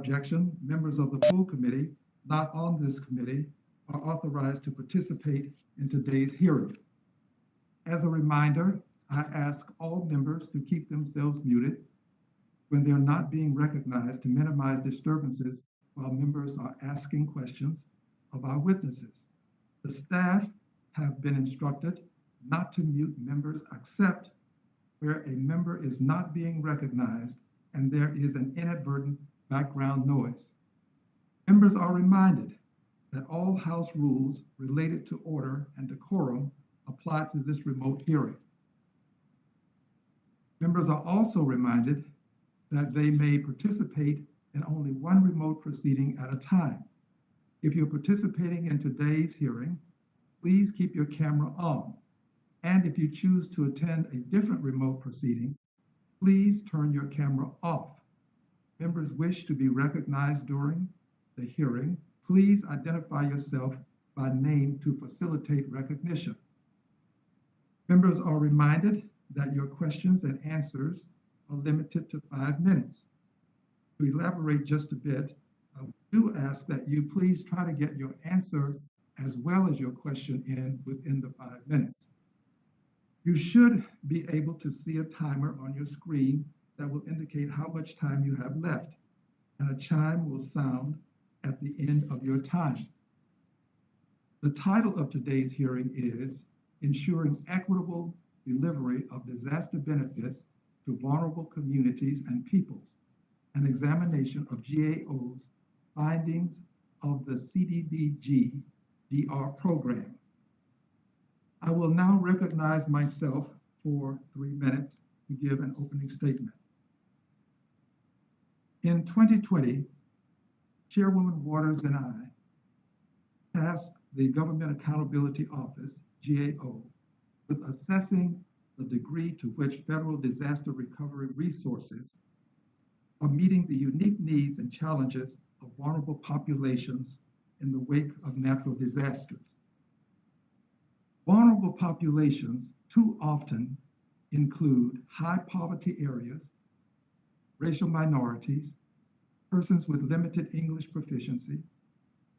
objection, members of the full committee not on this committee are authorized to participate in today's hearing. As a reminder, I ask all members to keep themselves muted when they're not being recognized to minimize disturbances while members are asking questions of our witnesses. The staff have been instructed not to mute members except where a member is not being recognized and there is an inadvertent background noise. Members are reminded that all House rules related to order and decorum apply to this remote hearing. Members are also reminded that they may participate in only one remote proceeding at a time. If you're participating in today's hearing, please keep your camera on. And if you choose to attend a different remote proceeding, please turn your camera off. Members wish to be recognized during the hearing, please identify yourself by name to facilitate recognition. Members are reminded that your questions and answers are limited to 5 minutes. To elaborate just a bit, I do ask that you please try to get your answer as well as your question in within the 5 minutes. You should be able to see a timer on your screen that will indicate how much time you have left, and a chime will sound at the end of your time. The title of today's hearing is Ensuring Equitable Delivery of Disaster Benefits to Vulnerable Communities and Peoples, an examination of GAO's findings of the CDBG DR program. I will now recognize myself for 3 minutes to give an opening statement. In 2020, Chairwoman Waters and I tasked the Government Accountability Office, GAO, with assessing the degree to which federal disaster recovery resources are meeting the unique needs and challenges of vulnerable populations in the wake of natural disasters. Vulnerable populations too often include high poverty areas, racial minorities, persons with limited English proficiency,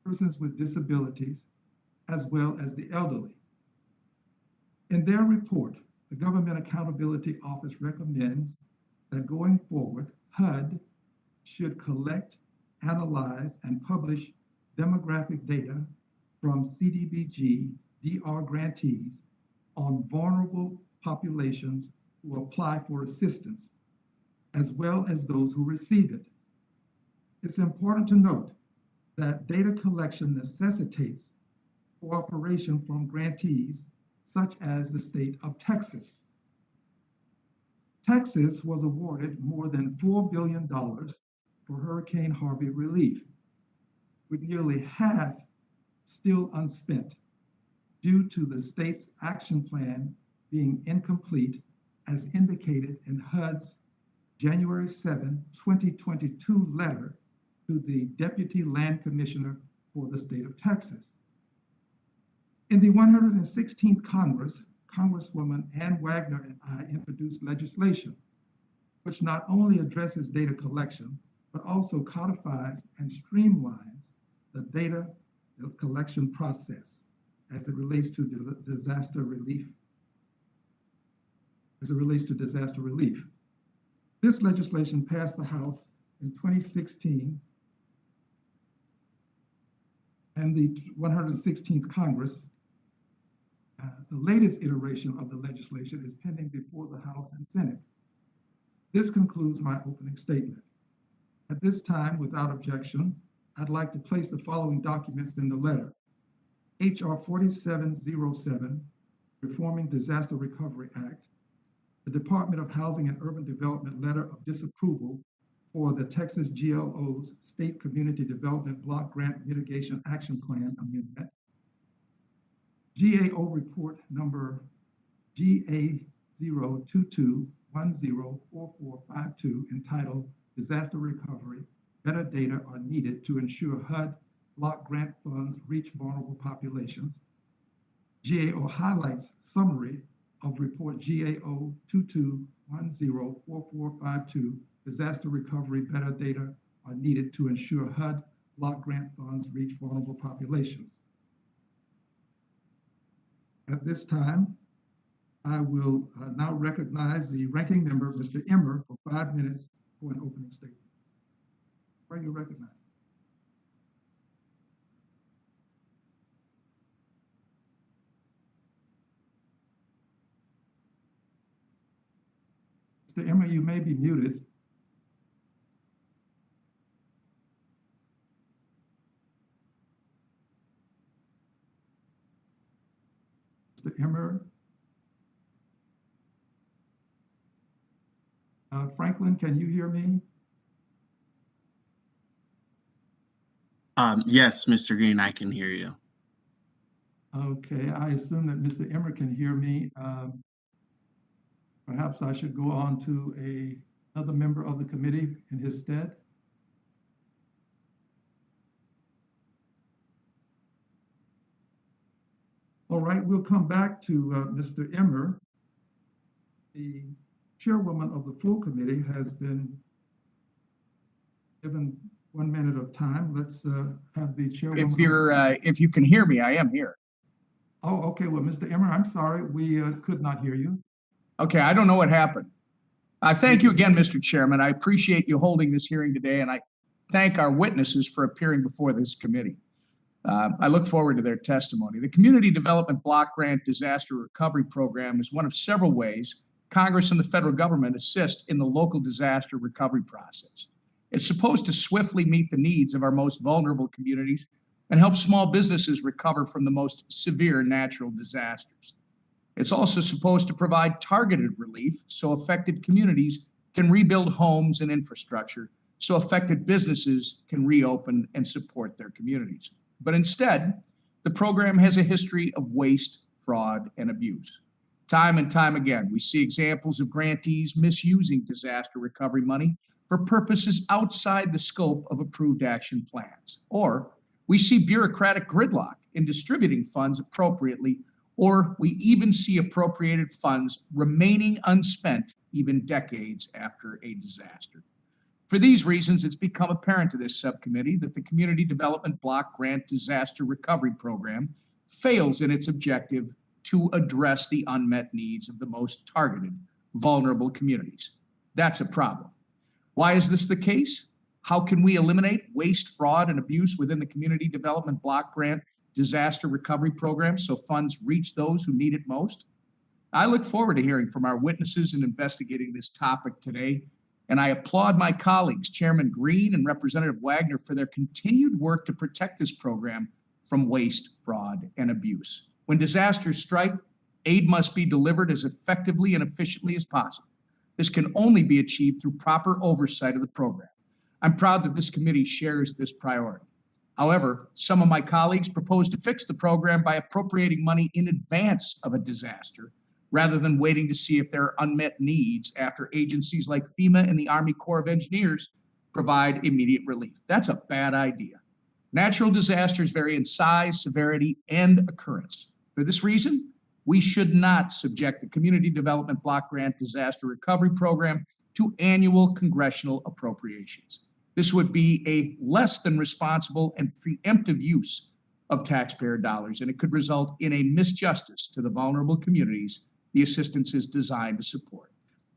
persons with disabilities, as well as the elderly. In their report, the Government Accountability Office recommends that going forward, HUD should collect, analyze, and publish demographic data from CDBG DR grantees on vulnerable populations who apply for assistance, as well as those who receive it. It's important to note that data collection necessitates cooperation from grantees such as the state of Texas. Texas was awarded more than $4 billion for Hurricane Harvey relief, with nearly half still unspent due to the state's action plan being incomplete as indicated in HUD's January 7, 2022 letter to the Deputy Land Commissioner for the state of Texas. In the 116th Congress, Congresswoman Ann Wagner and I introduced legislation which not only addresses data collection, but also codifies and streamlines the data collection process as it relates to disaster relief. This legislation passed the House in 2016, and the 116th Congress. The latest iteration of the legislation is pending before the House and Senate. This concludes my opening statement. At this time, without objection, I'd like to place the following documents in the letter. H.R. 4707, Reforming Disaster Recovery Act, the Department of Housing and Urban Development letter of disapproval for the Texas GLO's State Community Development Block Grant Mitigation Action Plan Amendment, GAO report number GA022104452 entitled Disaster Recovery, Better Data Are Needed to Ensure HUD Block Grant Funds Reach Vulnerable Populations. GAO highlights summary of report GAO22104452, Disaster Recovery, Better Data are needed to ensure HUD block grant funds reach vulnerable populations. At this time, I will now recognize the ranking member, Mr. Emmer, for 5 minutes for an opening statement. Are you recognized? Mr. Emmer, you may be muted. Mr. Emmer. Franklin, can you hear me? Yes, Mr. Green, I can hear you. Okay, I assume that Mr. Emmer can hear me. Perhaps I should go on to another member of the committee in his stead. All right, we'll come back to Mr. Emmer. The chairwoman of the full committee has been given 1 minute of time. Let's have the chairwoman. If you can hear me, I am here. Oh, okay. Well, Mr. Emmer, I'm sorry, we could not hear you. Okay, I don't know what happened. Thank you again, Mr. Chairman. I appreciate you holding this hearing today, and I thank our witnesses for appearing before this committee. I look forward to their testimony. The Community Development Block Grant Disaster Recovery Program is one of several ways Congress and the federal government assist in the local disaster recovery process. It's supposed to swiftly meet the needs of our most vulnerable communities and help small businesses recover from the most severe natural disasters. It's also supposed to provide targeted relief so affected communities can rebuild homes and infrastructure, so affected businesses can reopen and support their communities. But instead, the program has a history of waste, fraud, and abuse. Time and time again, we see examples of grantees misusing disaster recovery money for purposes outside the scope of approved action plans. Or we see bureaucratic gridlock in distributing funds appropriately, or we even see appropriated funds remaining unspent even decades after a disaster. For these reasons, it's become apparent to this subcommittee that the Community Development Block Grant Disaster Recovery Program fails in its objective to address the unmet needs of the most targeted, vulnerable communities. That's a problem. Why is this the case? How can we eliminate waste, fraud, and abuse within the Community Development Block Grant Disaster Recovery Program so funds reach those who need it most? I look forward to hearing from our witnesses and investigating this topic today. And I applaud my colleagues, Chairman Green and Representative Wagner, for their continued work to protect this program from waste, fraud, and abuse. When disasters strike, aid must be delivered as effectively and efficiently as possible. This can only be achieved through proper oversight of the program. I'm proud that this committee shares this priority. However, some of my colleagues propose to fix the program by appropriating money in advance of a disaster, rather than waiting to see if there are unmet needs after agencies like FEMA and the Army Corps of Engineers provide immediate relief. That's a bad idea. Natural disasters vary in size, severity, and occurrence. For this reason, we should not subject the Community Development Block Grant Disaster Recovery Program to annual congressional appropriations. This would be a less than responsible and preemptive use of taxpayer dollars, and it could result in a misjustice to the vulnerable communities the assistance is designed to support.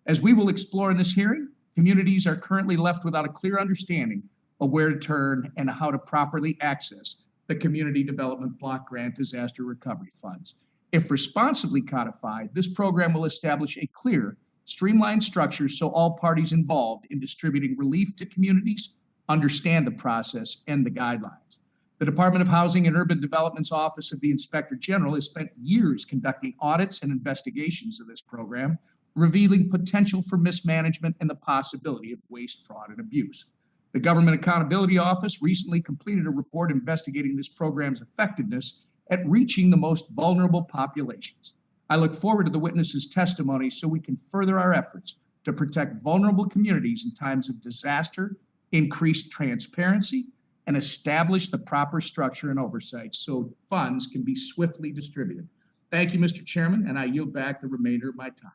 As we will explore in this hearing, communities are currently left without a clear understanding of where to turn and how to properly access the Community Development Block Grant Disaster Recovery Funds. If responsibly codified, this program will establish a clear, streamlined structure so all parties involved in distributing relief to communities understand the process and the guidelines. The Department of Housing and Urban Development's Office of the Inspector General has spent years conducting audits and investigations of this program, revealing potential for mismanagement and the possibility of waste, fraud, and abuse. The Government Accountability Office recently completed a report investigating this program's effectiveness at reaching the most vulnerable populations. I look forward to the witnesses' testimony so we can further our efforts to protect vulnerable communities in times of disaster, increase transparency, and establish the proper structure and oversight so funds can be swiftly distributed. Thank you, Mr. Chairman, and I yield back the remainder of my time.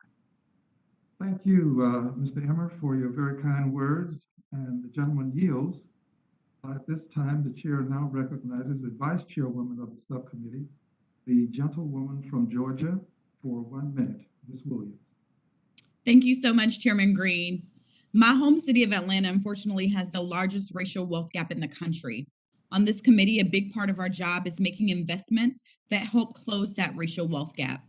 Thank you, Mr. Emmer, for your very kind words. And the gentleman yields. At this time, the chair now recognizes the vice chairwoman of the subcommittee, the gentlewoman from Georgia, for 1 minute, Ms. Williams. Thank you so much, Chairman Green. My home city of Atlanta, unfortunately, has the largest racial wealth gap in the country. On this committee, a big part of our job is making investments that help close that racial wealth gap.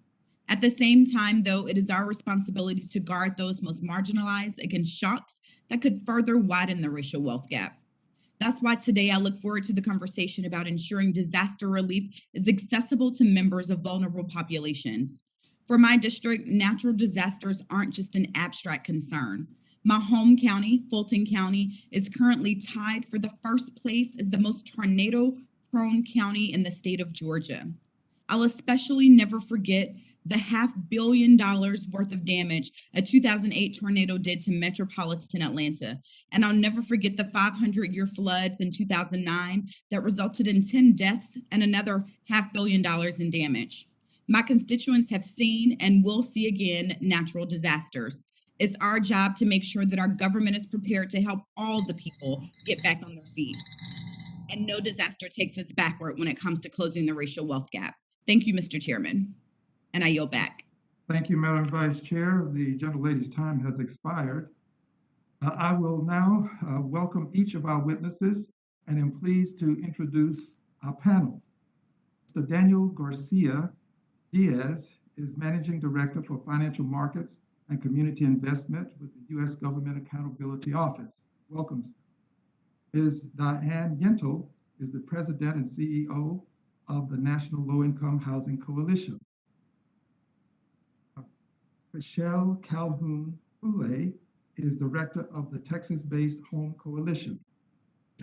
At the same time, though, it is our responsibility to guard those most marginalized against shocks that could further widen the racial wealth gap. That's why today I look forward to the conversation about ensuring disaster relief is accessible to members of vulnerable populations. For my district, natural disasters aren't just an abstract concern. My home county, Fulton County, is currently tied for the first place as the most tornado-prone county in the state of Georgia. I'll especially never forget the $500 million worth of damage a 2008 tornado did to metropolitan Atlanta. And I'll never forget the 500-year floods in 2009 that resulted in 10 deaths and another $500 million in damage. My constituents have seen and will see again natural disasters. It's our job to make sure that our government is prepared to help all the people get back on their feet. And no disaster takes us backward when it comes to closing the racial wealth gap. Thank you, Mr. Chairman. And I yield back. Thank you, Madam Vice Chair. The gentlelady's time has expired. I will now welcome each of our witnesses and am pleased to introduce our panel. Mr. Daniel Garcia Diaz is Managing Director for Financial Markets and Community Investment with the U.S. Government Accountability Office. Welcome, sir. Ms. Diane Yentl is the President and CEO of the National Low-Income Housing Coalition. Michelle Calhoun Poulet is Director of the Texas-based Home Coalition.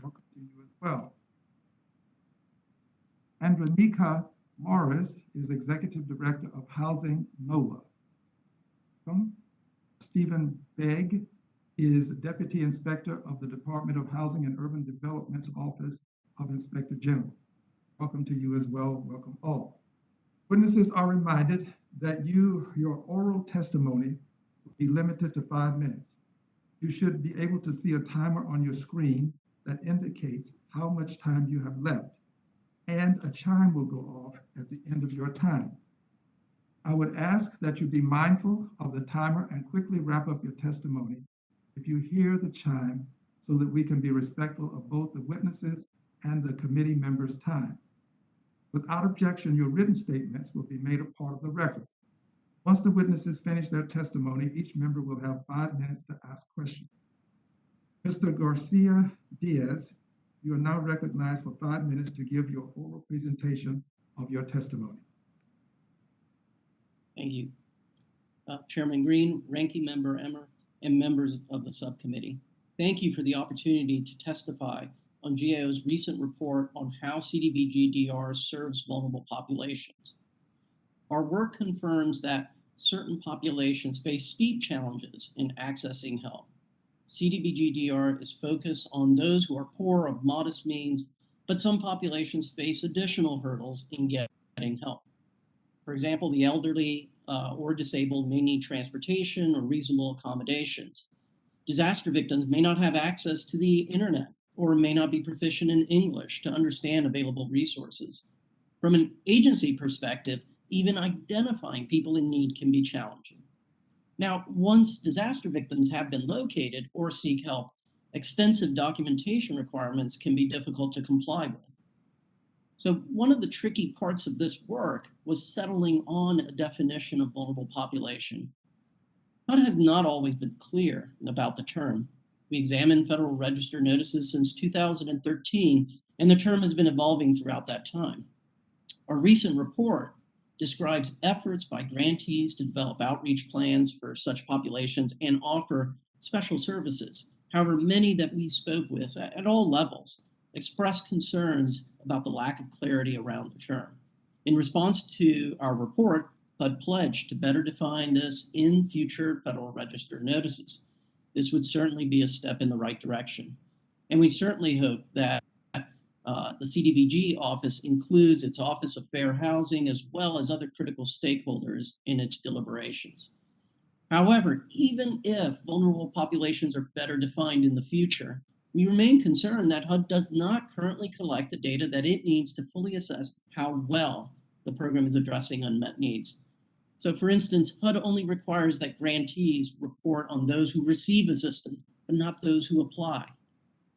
Welcome to you as well. Andronika Morris is Executive Director of Housing NOLA. Welcome. Stephen Begg is Deputy Inspector of the Department of Housing and Urban Development's Office of Inspector General. Welcome to you as well. Welcome all. Witnesses are reminded that your oral testimony will be limited to 5 minutes. You should be able to see a timer on your screen that indicates how much time you have left, and a chime will go off at the end of your time. I would ask that you be mindful of the timer and quickly wrap up your testimony if you hear the chime, so that we can be respectful of both the witnesses and the committee members' time. Without objection, your written statements will be made a part of the record. Once the witnesses finish their testimony, each member will have 5 minutes to ask questions. Mr. Garcia Diaz, you are now recognized for 5 minutes to give your oral presentation of your testimony. Thank you. Chairman Green, Ranking Member Emmer, and members of the subcommittee. Thank you for the opportunity to testify on GAO's recent report on how CDBG-DR serves vulnerable populations. Our work confirms that certain populations face steep challenges in accessing help. CDBG-DR is focused on those who are poor of modest means, but some populations face additional hurdles in getting help. For example, the elderly or disabled may need transportation or reasonable accommodations. Disaster victims may not have access to the internet or may not be proficient in English to understand available resources. From an agency perspective, even identifying people in need can be challenging. Now, once disaster victims have been located or seek help, extensive documentation requirements can be difficult to comply with. So one of the tricky parts of this work was settling on a definition of vulnerable population. But it has not always been clear about the term. We examined Federal Register notices since 2013, and the term has been evolving throughout that time. Our recent report describes efforts by grantees to develop outreach plans for such populations and offer special services. However, many that we spoke with at all levels expressed concerns about the lack of clarity around the term. In response to our report, HUD pledged to better define this in future Federal Register notices. This would certainly be a step in the right direction. And we certainly hope that the CDBG office includes its Office of Fair Housing as well as other critical stakeholders in its deliberations. However, even if vulnerable populations are better defined in the future, we remain concerned that HUD does not currently collect the data that it needs to fully assess how well the program is addressing unmet needs. So for instance, HUD only requires that grantees report on those who receive assistance, but not those who apply,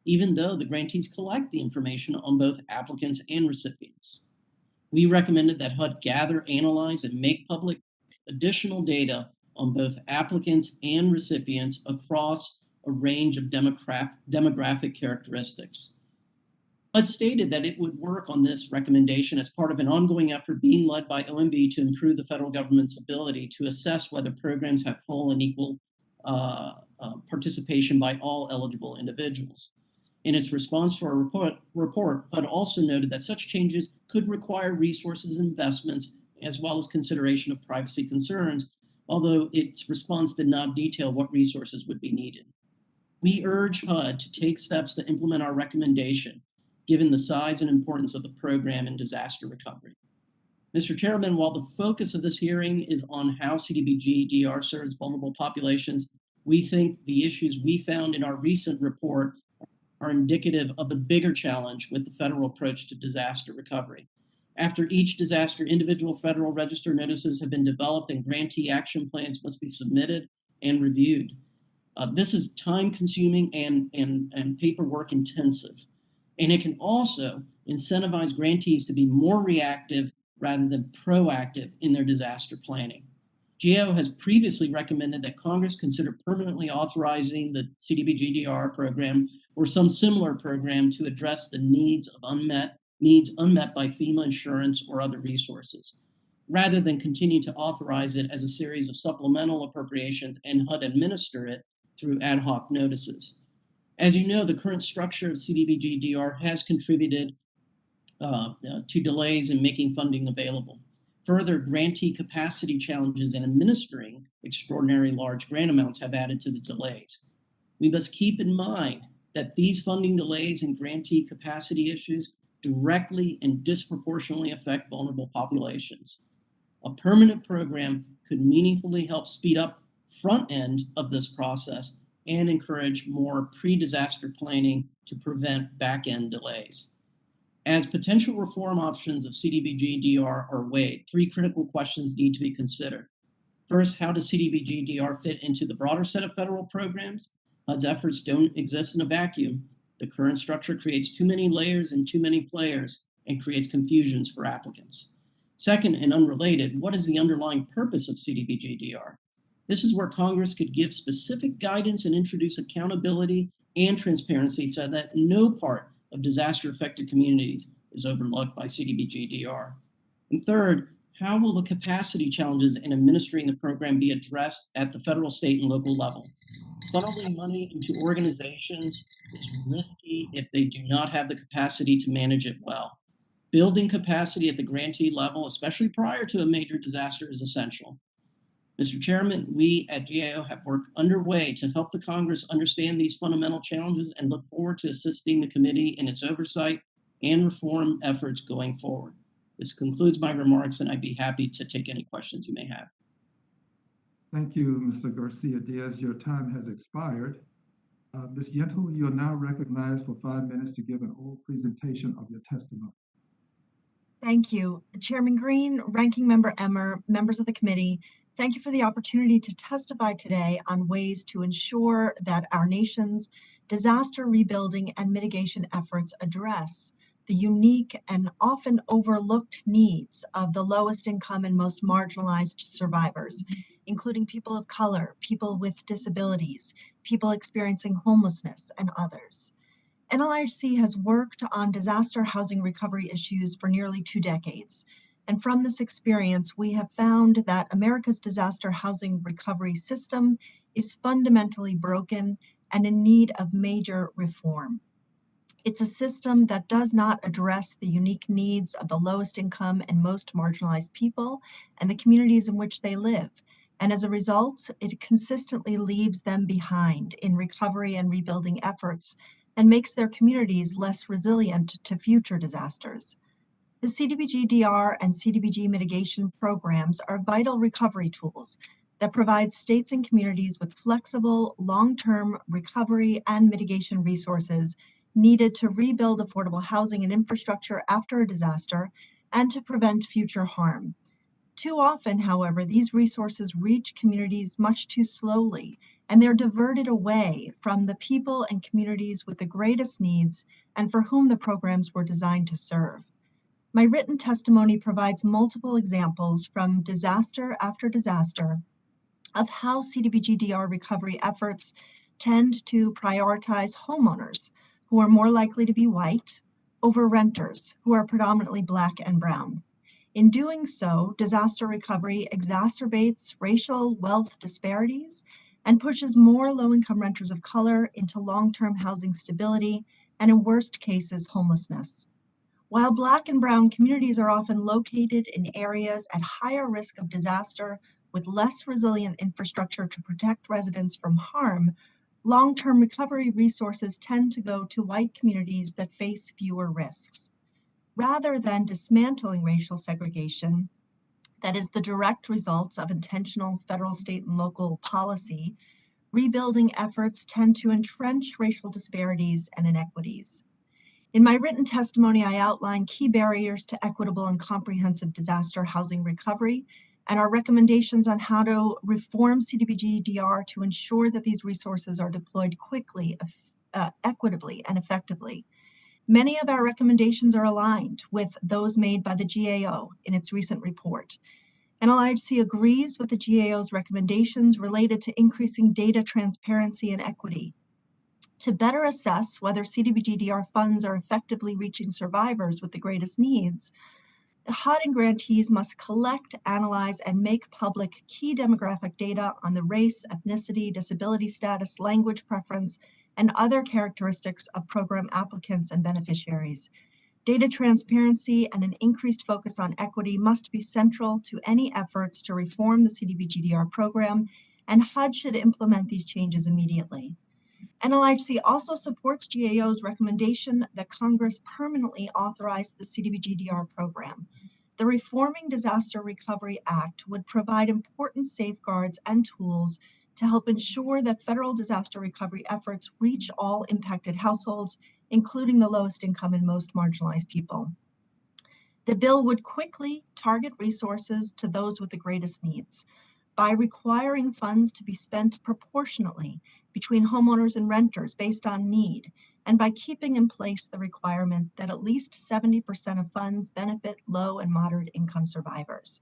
even though the grantees collect the information on both applicants and recipients. We recommended that HUD gather, analyze, and make public additional data on both applicants and recipients across a range of demographic characteristics. HUD stated that it would work on this recommendation as part of an ongoing effort being led by OMB to improve the federal government's ability to assess whether programs have full and equal participation by all eligible individuals. In its response to our report, HUD also noted that such changes could require resources and investments, as well as consideration of privacy concerns, although its response did not detail what resources would be needed. We urge HUD to take steps to implement our recommendation, given the size and importance of the program in disaster recovery. Mr. Chairman, while the focus of this hearing is on how CDBG-DR serves vulnerable populations, we think the issues we found in our recent report are indicative of the bigger challenge with the federal approach to disaster recovery. After each disaster, individual Federal Register notices have been developed and grantee action plans must be submitted and reviewed. This is time-consuming and paperwork intensive, and it can also incentivize grantees to be more reactive rather than proactive in their disaster planning. GAO has previously recommended that Congress consider permanently authorizing the CDBG-DR program or some similar program to address the needs unmet by FEMA insurance or other resources, rather than continue to authorize it as a series of supplemental appropriations and HUD administer it through ad hoc notices. As you know, the current structure of CDBG-DR has contributed to delays in making funding available. Further, grantee capacity challenges in administering extraordinary large grant amounts have added to the delays. We must keep in mind that these funding delays and grantee capacity issues directly and disproportionately affect vulnerable populations. A permanent program could meaningfully help speed up front end of this process and encourage more pre-disaster planning to prevent back-end delays. As potential reform options of CDBG-DR are weighed, three critical questions need to be considered. First, how does CDBG-DR fit into the broader set of federal programs? HUD's efforts don't exist in a vacuum. The current structure creates too many layers and too many players and creates confusions for applicants. Second, and unrelated, what is the underlying purpose of CDBG-DR? This is where Congress could give specific guidance and introduce accountability and transparency so that no part of disaster-affected communities is overlooked by CDBG-DR. And third, how will the capacity challenges in administering the program be addressed at the federal, state, and local level? Funneling money into organizations is risky if they do not have the capacity to manage it well. Building capacity at the grantee level, especially prior to a major disaster, is essential. Mr. Chairman, we at GAO have work underway to help the Congress understand these fundamental challenges and look forward to assisting the committee in its oversight and reform efforts going forward. This concludes my remarks, and I'd be happy to take any questions you may have. Thank you, Mr. Garcia-Diaz. Your time has expired. Ms. Yentl, you are now recognized for 5 minutes to give an oral presentation of your testimony. Thank you. Chairman Green, Ranking Member Emmer, members of the committee, thank you for the opportunity to testify today on ways to ensure that our nation's disaster rebuilding and mitigation efforts address the unique and often overlooked needs of the lowest income and most marginalized survivors, including people of color, people with disabilities, people experiencing homelessness, and others. NLIHC has worked on disaster housing recovery issues for nearly 2 decades. And from this experience, we have found that America's disaster housing recovery system is fundamentally broken and in need of major reform. It's a system that does not address the unique needs of the lowest income and most marginalized people and the communities in which they live. And as a result, it consistently leaves them behind in recovery and rebuilding efforts and makes their communities less resilient to future disasters. The CDBG-DR and CDBG mitigation programs are vital recovery tools that provides states and communities with flexible, long-term recovery and mitigation resources needed to rebuild affordable housing and infrastructure after a disaster and to prevent future harm. Too often, however, these resources reach communities much too slowly, and they're diverted away from the people and communities with the greatest needs and for whom the programs were designed to serve. My written testimony provides multiple examples from disaster after disaster of how CDBG-DR recovery efforts tend to prioritize homeowners who are more likely to be white over renters who are predominantly Black and brown. In doing so, disaster recovery exacerbates racial wealth disparities and pushes more low-income renters of color into long-term housing stability and, in worst cases, homelessness. While Black and brown communities are often located in areas at higher risk of disaster with less resilient infrastructure to protect residents from harm, long-term recovery resources tend to go to white communities that face fewer risks. Rather than dismantling racial segregation, that is the direct results of intentional federal, state, and local policy, rebuilding efforts tend to entrench racial disparities and inequities. In my written testimony, I outline key barriers to equitable and comprehensive disaster housing recovery and our recommendations on how to reform CDBG-DR to ensure that these resources are deployed quickly, equitably, and effectively. Many of our recommendations are aligned with those made by the GAO in its recent report. NLIHC agrees with the GAO's recommendations related to increasing data transparency and equity. To better assess whether CDBG-DR funds are effectively reaching survivors with the greatest needs, HUD and grantees must collect, analyze, and make public key demographic data on the race, ethnicity, disability status, language preference, and other characteristics of program applicants and beneficiaries. Data transparency and an increased focus on equity must be central to any efforts to reform the CDBG-DR program, and HUD should implement these changes immediately. NLIHC also supports GAO's recommendation that Congress permanently authorize the CDBG-DR program. The Reforming Disaster Recovery Act would provide important safeguards and tools to help ensure that federal disaster recovery efforts reach all impacted households, including the lowest income and most marginalized people. The bill would quickly target resources to those with the greatest needs by requiring funds to be spent proportionately between homeowners and renters based on need, and by keeping in place the requirement that at least 70% of funds benefit low and moderate income survivors.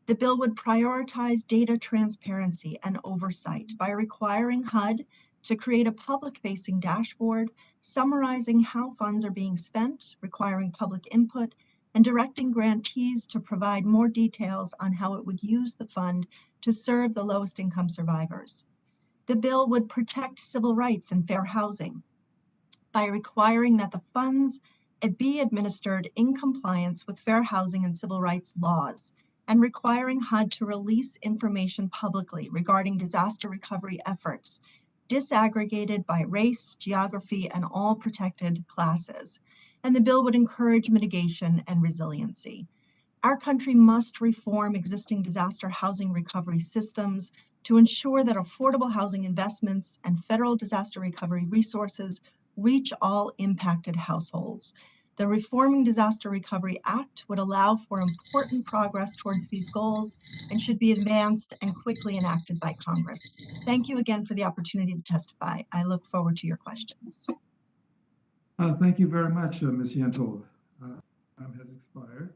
The bill would prioritize data transparency and oversight by requiring HUD to create a public-facing dashboard summarizing how funds are being spent, requiring public input, and directing grantees to provide more details on how it would use the fund to serve the lowest income survivors. The bill would protect civil rights and fair housing by requiring that the funds be administered in compliance with fair housing and civil rights laws, and requiring HUD to release information publicly regarding disaster recovery efforts, disaggregated by race, geography, and all protected classes. And the bill would encourage mitigation and resiliency. Our country must reform existing disaster housing recovery systems to ensure that affordable housing investments and federal disaster recovery resources reach all impacted households. The Reforming Disaster Recovery Act would allow for important progress towards these goals and should be advanced and quickly enacted by Congress. Thank you again for the opportunity to testify. I look forward to your questions. Thank you very much, Ms. Yentl. Time has expired.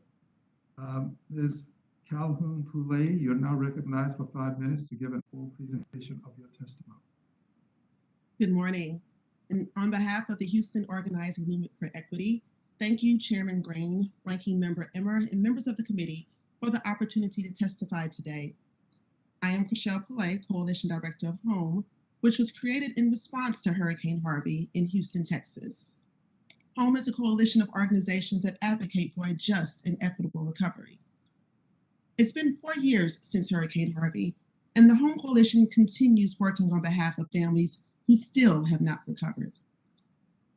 Ms. Calhoun-Poulet, you're now recognized for 5 minutes to give a full presentation of your testimony. Good morning. And on behalf of the Houston Organizing Movement for Equity, thank you, Chairman Green, Ranking Member Emmer, and members of the committee for the opportunity to testify today. I am Chriselle Poulet, Coalition Director of HOME, which was created in response to Hurricane Harvey in Houston, Texas. HOME is a coalition of organizations that advocate for a just and equitable recovery. It's been 4 years since Hurricane Harvey, and the HOME Coalition continues working on behalf of families who still have not recovered.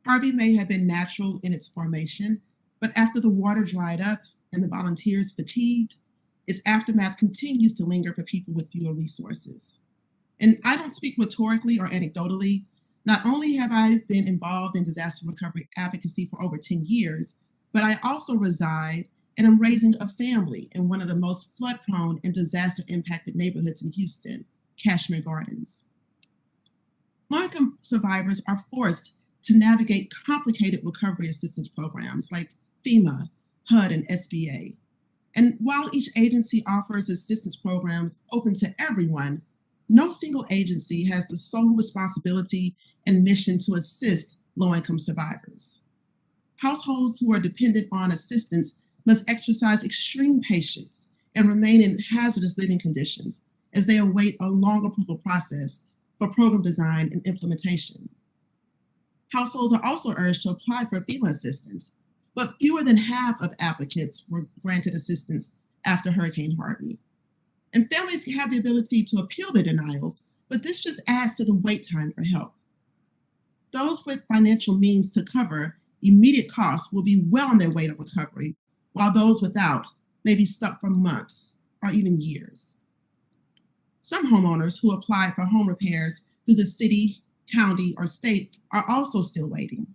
Harvey may have been natural in its formation, but after the water dried up and the volunteers fatigued, its aftermath continues to linger for people with fewer resources. And I don't speak rhetorically or anecdotally. Not only have I been involved in disaster recovery advocacy for over 10 years, but I also reside and am raising a family in one of the most flood-prone and disaster-impacted neighborhoods in Houston, Cashmere Gardens. Low-income survivors are forced to navigate complicated recovery assistance programs like FEMA, HUD, and SBA. And while each agency offers assistance programs open to everyone, no single agency has the sole responsibility and mission to assist low-income survivors. Households who are dependent on assistance must exercise extreme patience and remain in hazardous living conditions as they await a long approval process for program design and implementation. Households are also urged to apply for FEMA assistance, but fewer than half of applicants were granted assistance after Hurricane Harvey. And families have the ability to appeal their denials, but this just adds to the wait time for help. Those with financial means to cover immediate costs will be well on their way to recovery, while those without may be stuck for months or even years. Some homeowners who apply for home repairs through the city, county, or state are also still waiting.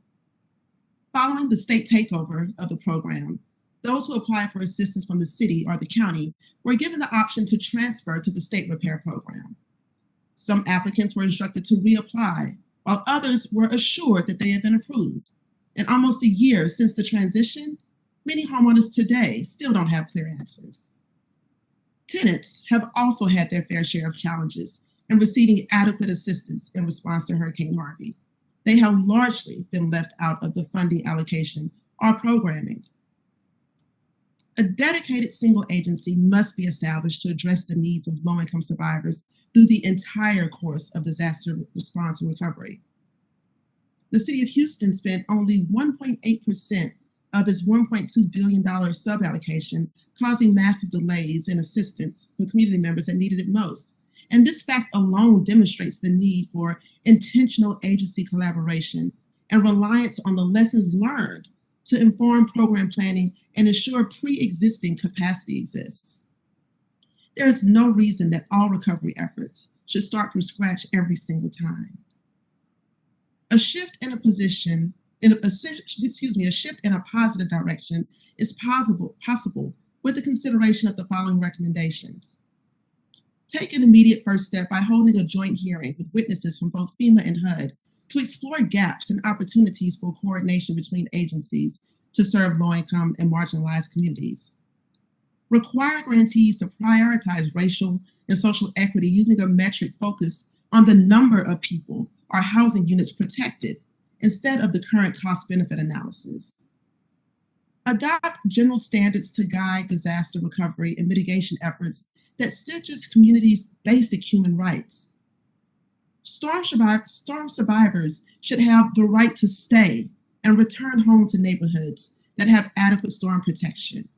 Following the state takeover of the program, those who apply for assistance from the city or the county were given the option to transfer to the state repair program. Some applicants were instructed to reapply, while others were assured that they had been approved. In almost a year since the transition, many homeowners today still don't have clear answers. Tenants have also had their fair share of challenges in receiving adequate assistance in response to Hurricane Harvey. They have largely been left out of the funding allocation or programming. A dedicated single agency must be established to address the needs of low-income survivors through the entire course of disaster response and recovery. The City of Houston spent only 1.8% of its $1.2 billion suballocation, causing massive delays in assistance for community members that needed it most. And this fact alone demonstrates the need for intentional agency collaboration and reliance on the lessons learned to inform program planning and ensure pre-existing capacity exists. There is no reason that all recovery efforts should start from scratch every single time. A shift in a positive direction is possible with the consideration of the following recommendations. Take an immediate first step by holding a joint hearing with witnesses from both FEMA and HUD to explore gaps and opportunities for coordination between agencies to serve low-income and marginalized communities. Require grantees to prioritize racial and social equity using a metric focused on the number of people or housing units protected instead of the current cost-benefit analysis. Adopt general standards to guide disaster recovery and mitigation efforts that centers communities' basic human rights. Storm survivors should have the right to stay and return home to neighborhoods that have adequate storm protection.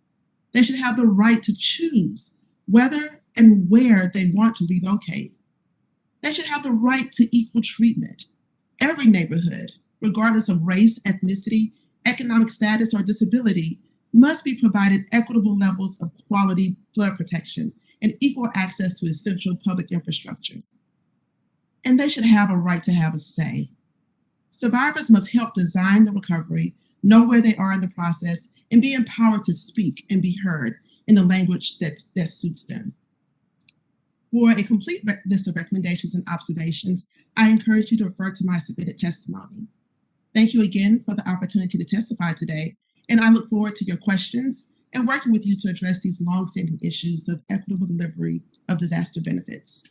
They should have the right to choose whether and where they want to relocate. They should have the right to equal treatment. Every neighborhood, regardless of race, ethnicity, economic status, or disability, must be provided equitable levels of quality flood protection and equal access to essential public infrastructure. And they should have a right to have a say. Survivors must help design the recovery, know where they are in the process, and be empowered to speak and be heard in the language that best suits them. For a complete list of recommendations and observations, I encourage you to refer to my submitted testimony. Thank you again for the opportunity to testify today, and I look forward to your questions and working with you to address these longstanding issues of equitable delivery of disaster benefits.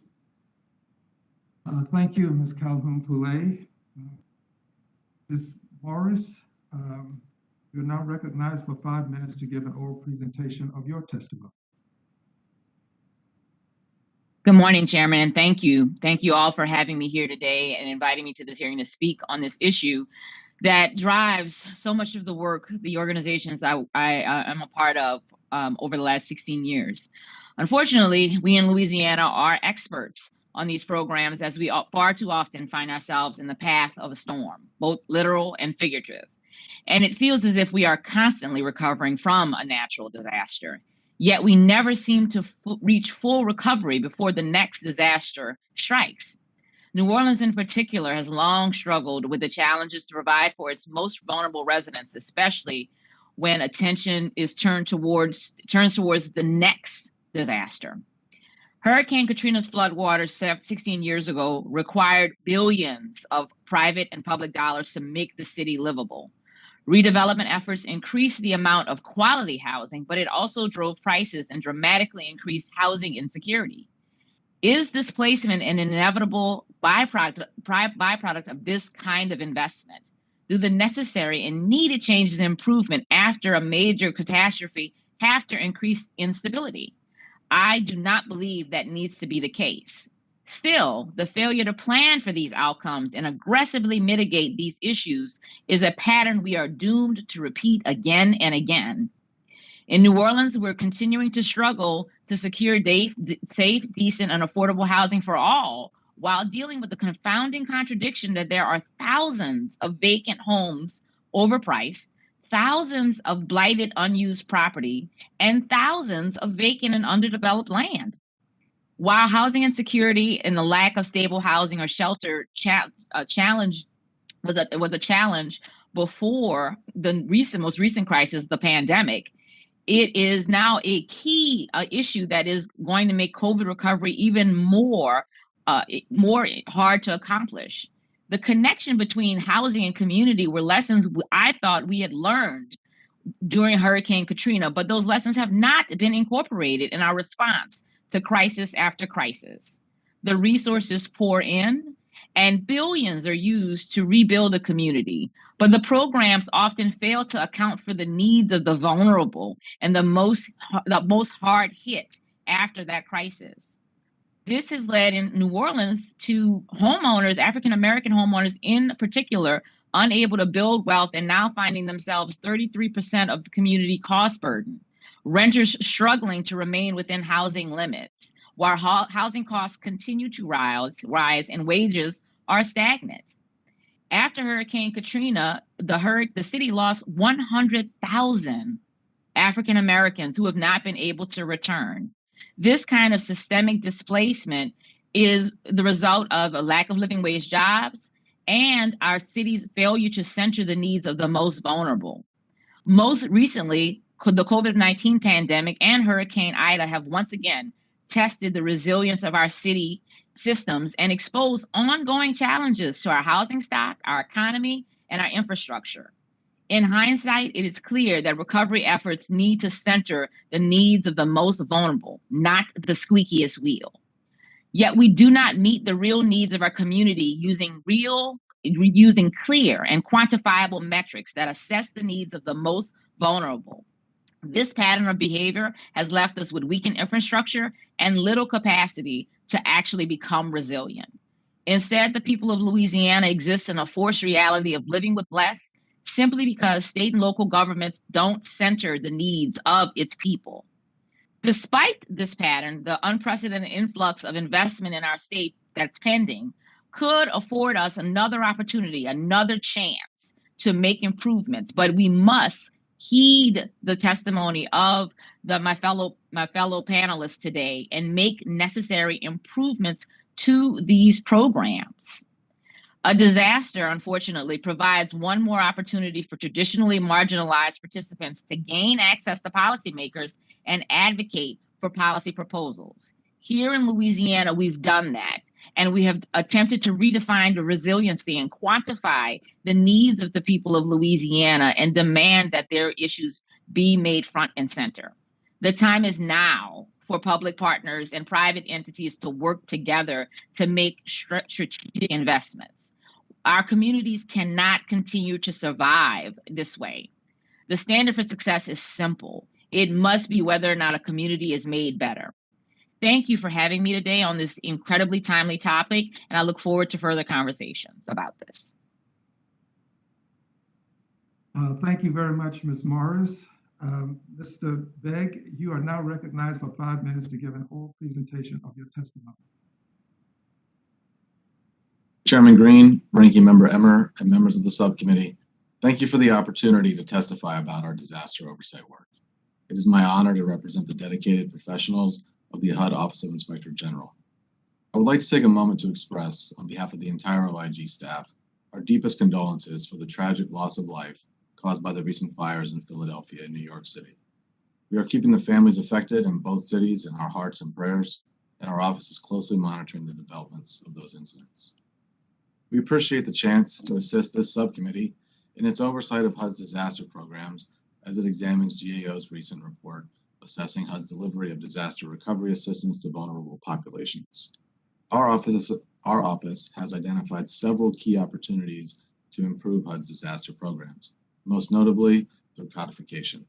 Thank you, Ms. Calhoun-Poulet. Ms. Morris, you're now recognized for 5 minutes to give an oral presentation of your testimony. Good morning, Chairman, and thank you. Thank you all for having me here today and inviting me to this hearing to speak on this issue that drives so much of the work the organizations I am a part of over the last 16 years. Unfortunately, we in Louisiana are experts on these programs as we far too often find ourselves in the path of a storm, both literal and figurative. And it feels as if we are constantly recovering from a natural disaster. Yet we never seem to reach full recovery before the next disaster strikes. New Orleans in particular has long struggled with the challenges to provide for its most vulnerable residents, especially when attention is turns towards the next disaster. Hurricane Katrina's floodwaters 16 years ago required billions of private and public dollars to make the city livable. Redevelopment efforts increased the amount of quality housing, but it also drove prices and dramatically increased housing insecurity. Is displacement an inevitable byproduct of this kind of investment? Do the necessary and needed changes and improvement after a major catastrophe have to increase instability? I do not believe that needs to be the case. Still, the failure to plan for these outcomes and aggressively mitigate these issues is a pattern we are doomed to repeat again and again. In New Orleans, we're continuing to struggle to secure safe, decent, and affordable housing for all, while dealing with the confounding contradiction that there are thousands of vacant homes overpriced, thousands of blighted, unused property, and thousands of vacant and underdeveloped land. While housing insecurity and the lack of stable housing or shelter challenge was a challenge before the most recent crisis, the pandemic, it is now a key issue that is going to make COVID recovery even more hard to accomplish. The connection between housing and community were lessons I thought we had learned during Hurricane Katrina, but those lessons have not been incorporated in our response to crisis after crisis. The resources pour in, and billions are used to rebuild a community, but the programs often fail to account for the needs of the vulnerable and the most hard hit after that crisis. This has led in New Orleans to homeowners, African-American homeowners in particular, unable to build wealth and now finding themselves 33% of the community cost burden. Renters struggling to remain within housing limits, while housing costs continue to rise and wages are stagnant. After Hurricane Katrina, the city lost 100,000 African Americans who have not been able to return. This kind of systemic displacement is the result of a lack of living wage jobs and our city's failure to center the needs of the most vulnerable. Most recently, the COVID-19 pandemic and Hurricane Ida have once again tested the resilience of our city systems and exposed ongoing challenges to our housing stock, our economy, and our infrastructure. In hindsight, it is clear that recovery efforts need to center the needs of the most vulnerable, not the squeakiest wheel. Yet we do not meet the real needs of our community using clear and quantifiable metrics that assess the needs of the most vulnerable. This pattern of behavior has left us with weakened infrastructure and little capacity to actually become resilient. Instead, the people of Louisiana exist in a forced reality of living with less simply because state and local governments don't center the needs of its people. Despite this pattern, the unprecedented influx of investment in our state that's pending could afford us another opportunity, another chance to make improvements, but we must heed the testimony of my fellow panelists today and make necessary improvements to these programs. A disaster, unfortunately, provides one more opportunity for traditionally marginalized participants to gain access to policymakers and advocate for policy proposals. Here in Louisiana, we've done that, and we have attempted to redefine the resiliency and quantify the needs of the people of Louisiana and demand that their issues be made front and center. The time is now for public partners and private entities to work together to make strategic investments. Our communities cannot continue to survive this way. The standard for success is simple. It must be whether or not a community is made better. Thank you for having me today on this incredibly timely topic, and I look forward to further conversations about this. Thank you very much, Ms. Morris. Mr. Begg, you are now recognized for 5 minutes to give an oral presentation of your testimony. Chairman Green, Ranking Member Emmer, and members of the subcommittee, thank you for the opportunity to testify about our disaster oversight work. It is my honor to represent the dedicated professionals of the HUD Office of Inspector General. I would like to take a moment to express, on behalf of the entire OIG staff, our deepest condolences for the tragic loss of life caused by the recent fires in Philadelphia and New York City. We are keeping the families affected in both cities in our hearts and prayers, and our office is closely monitoring the developments of those incidents. We appreciate the chance to assist this subcommittee in its oversight of HUD's disaster programs as it examines GAO's recent report assessing HUD's delivery of disaster recovery assistance to vulnerable populations. Our office has identified several key opportunities to improve HUD's disaster programs, most notably through codification.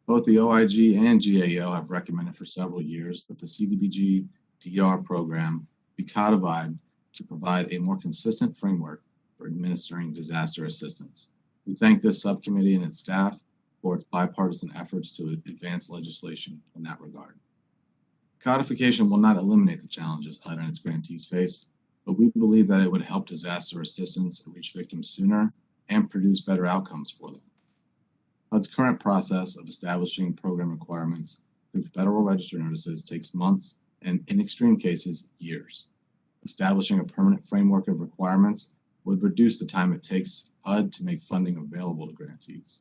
Both the OIG and GAO have recommended for several years that the CDBG DR program be codified to provide a more consistent framework for administering disaster assistance. We thank this subcommittee and its staff for its bipartisan efforts to advance legislation in that regard. Codification will not eliminate the challenges HUD and its grantees face, but we believe that it would help disaster assistance reach victims sooner and produce better outcomes for them. HUD's current process of establishing program requirements through Federal Register notices takes months and, in extreme cases, years. Establishing a permanent framework of requirements would reduce the time it takes HUD to make funding available to grantees.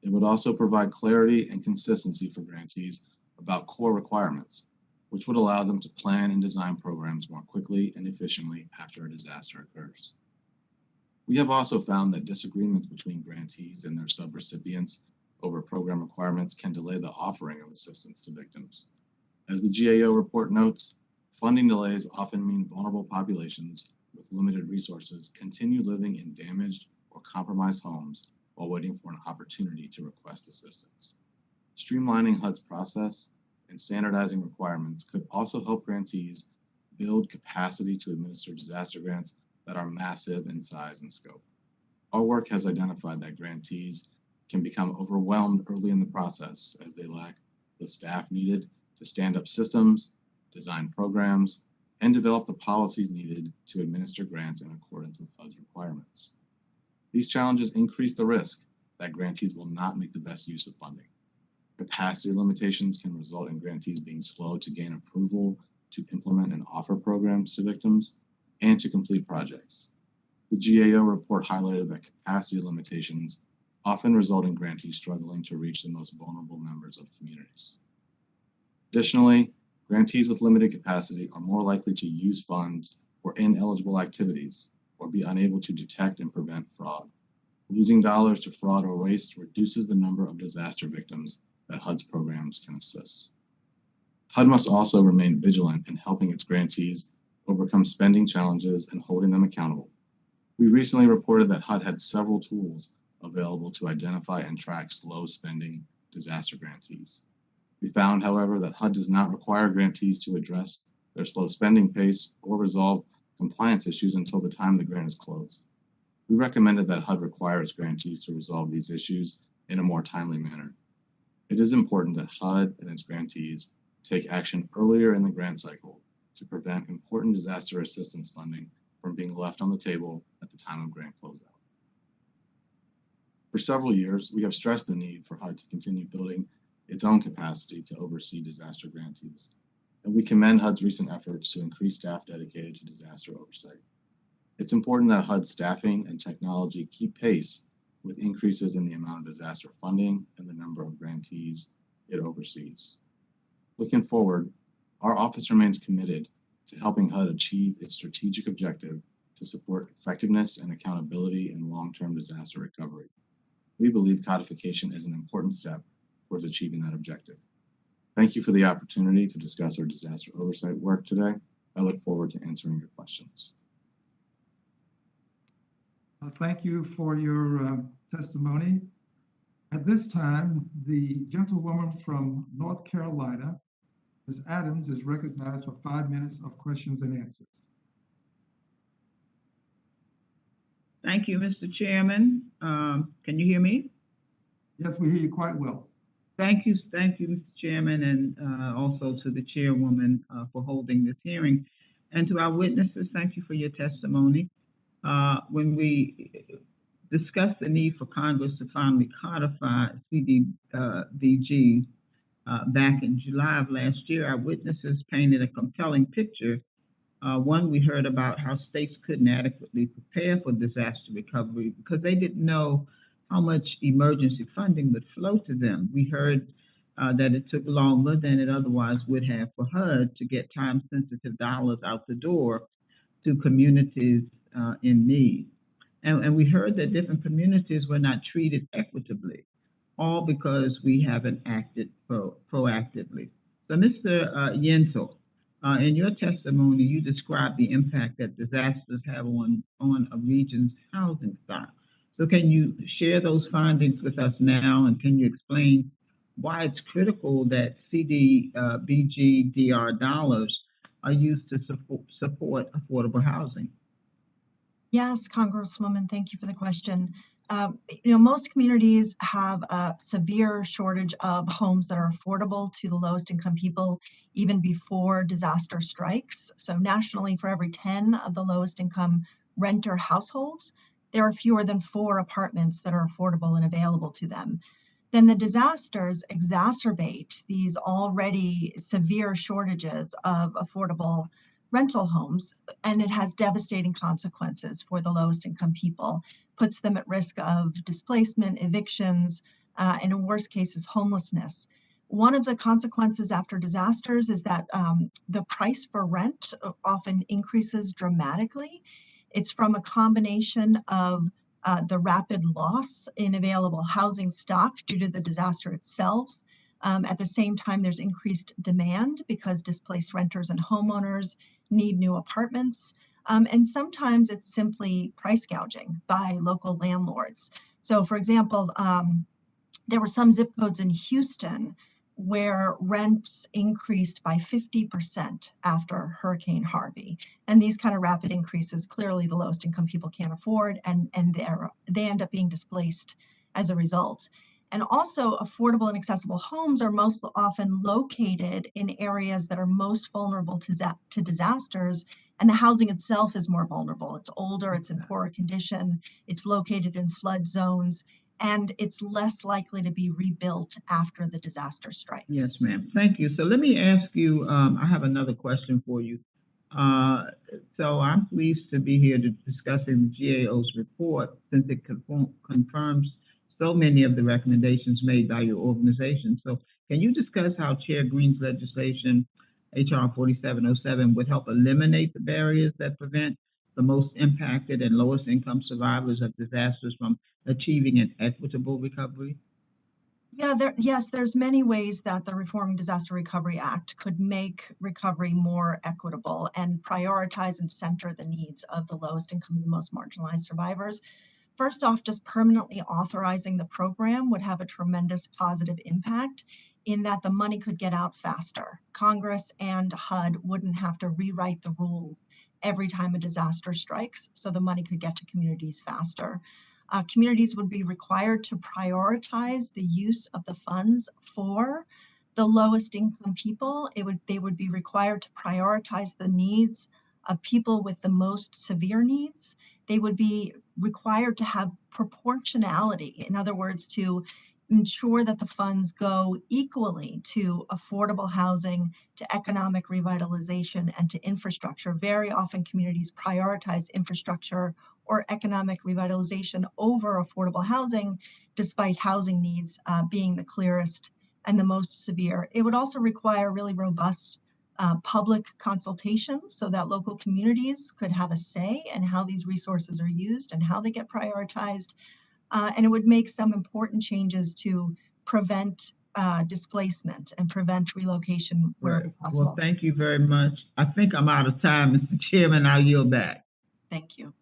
It would also provide clarity and consistency for grantees about core requirements, which would allow them to plan and design programs more quickly and efficiently after a disaster occurs. We have also found that disagreements between grantees and their subrecipients over program requirements can delay the offering of assistance to victims. As the GAO report notes, funding delays often mean vulnerable populations with limited resources continue living in damaged or compromised homes while waiting for an opportunity to request assistance. Streamlining HUD's process and standardizing requirements could also help grantees build capacity to administer disaster grants that are massive in size and scope. Our work has identified that grantees can become overwhelmed early in the process as they lack the staff needed to stand up systems, design programs, and develop the policies needed to administer grants in accordance with HUD's requirements. These challenges increase the risk that grantees will not make the best use of funding. Capacity limitations can result in grantees being slow to gain approval to implement and offer programs to victims and to complete projects. The GAO report highlighted that capacity limitations often result in grantees struggling to reach the most vulnerable members of communities. Additionally, grantees with limited capacity are more likely to use funds for ineligible activities or be unable to detect and prevent fraud. Losing dollars to fraud or waste reduces the number of disaster victims that HUD's programs can assist. HUD must also remain vigilant in helping its grantees overcome spending challenges and holding them accountable. We recently reported that HUD had several tools available to identify and track slow spending disaster grantees. We found, however, that HUD does not require grantees to address their slow spending pace or resolve compliance issues until the time the grant is closed. We recommended that HUD requires grantees to resolve these issues in a more timely manner. It is important that HUD and its grantees take action earlier in the grant cycle to prevent important disaster assistance funding from being left on the table at the time of grant closeout. For several years, we have stressed the need for HUD to continue building its own capacity to oversee disaster grantees, and we commend HUD's recent efforts to increase staff dedicated to disaster oversight. It's important that HUD's staffing and technology keep pace with increases in the amount of disaster funding and the number of grantees it oversees. Looking forward, our office remains committed to helping HUD achieve its strategic objective to support effectiveness and accountability in long-term disaster recovery. We believe codification is an important step towards achieving that objective. Thank you for the opportunity to discuss our disaster oversight work today. I look forward to answering your questions. Thank you for your testimony. At this time, the gentlewoman from North Carolina, Ms. Adams, is recognized for 5 minutes of questions and answers. Thank you, Mr. Chairman. Can you hear me? Yes, we hear you quite well. Thank you, Mr. Chairman, and also to the chairwoman for holding this hearing. And to our witnesses, thank you for your testimony. discussed the need for Congress to finally codify CDBG. Back in July of last year, our witnesses painted a compelling picture. One, we heard about how states couldn't adequately prepare for disaster recovery because they didn't know how much emergency funding would flow to them. We heard that it took longer than it otherwise would have for HUD to get time-sensitive dollars out the door to communities in need. And we heard that different communities were not treated equitably, all because we haven't acted proactively. So, Mr. Yentl, in your testimony, you described the impact that disasters have on a region's housing stock. So can you share those findings with us now, and can you explain why it's critical that CDBG DR dollars are used to support affordable housing? Yes, Congresswoman, thank you for the question. Most communities have a severe shortage of homes that are affordable to the lowest income people even before disaster strikes. So nationally, for every 10 of the lowest income renter households, there are fewer than 4 apartments that are affordable and available to them. Then the disasters exacerbate these already severe shortages of affordable rental homes, and it has devastating consequences for the lowest income people, puts them at risk of displacement, evictions, and in worst cases, homelessness. One of the consequences after disasters is that the price for rent often increases dramatically. It's from a combination of the rapid loss in available housing stock due to the disaster itself. At the same time, there's increased demand because displaced renters and homeowners need new apartments. And sometimes it's simply price gouging by local landlords. So, for example, there were some zip codes in Houston where rents increased by 50% after Hurricane Harvey. And these kind of rapid increases, clearly the lowest income people can't afford, and they end up being displaced as a result. And also, affordable and accessible homes are most often located in areas that are most vulnerable to disasters, and the housing itself is more vulnerable. It's older, it's in poorer condition, it's located in flood zones, and it's less likely to be rebuilt after the disaster strikes. Yes, ma'am. Thank you. So let me ask you, I have another question for you. So I'm pleased to be here discussing the GAO's report, since it confirms so many of the recommendations made by your organization. So can you discuss how Chair Green's legislation, HR 4707, would help eliminate the barriers that prevent the most impacted and lowest income survivors of disasters from achieving an equitable recovery? Yeah, there's many ways that the Reforming Disaster Recovery Act could make recovery more equitable and prioritize and center the needs of the lowest income and most marginalized survivors. First off, just permanently authorizing the program would have a tremendous positive impact in that the money could get out faster. Congress and HUD wouldn't have to rewrite the rules every time a disaster strikes, so the money could get to communities faster. Communities would be required to prioritize the use of the funds for the lowest income people. They would be required to prioritize the needs of people with the most severe needs. They would be required to have proportionality, in other words, to ensure that the funds go equally to affordable housing, to economic revitalization, and to infrastructure. Very often communities prioritize infrastructure or economic revitalization over affordable housing, despite housing needs being the clearest and the most severe. It would also require really robust public consultations so that local communities could have a say in how these resources are used and how they get prioritized. And it would make some important changes to prevent displacement and prevent relocation where possible. Well, thank you very much. I think I'm out of time, Mr. Chairman. I'll yield back. Thank you.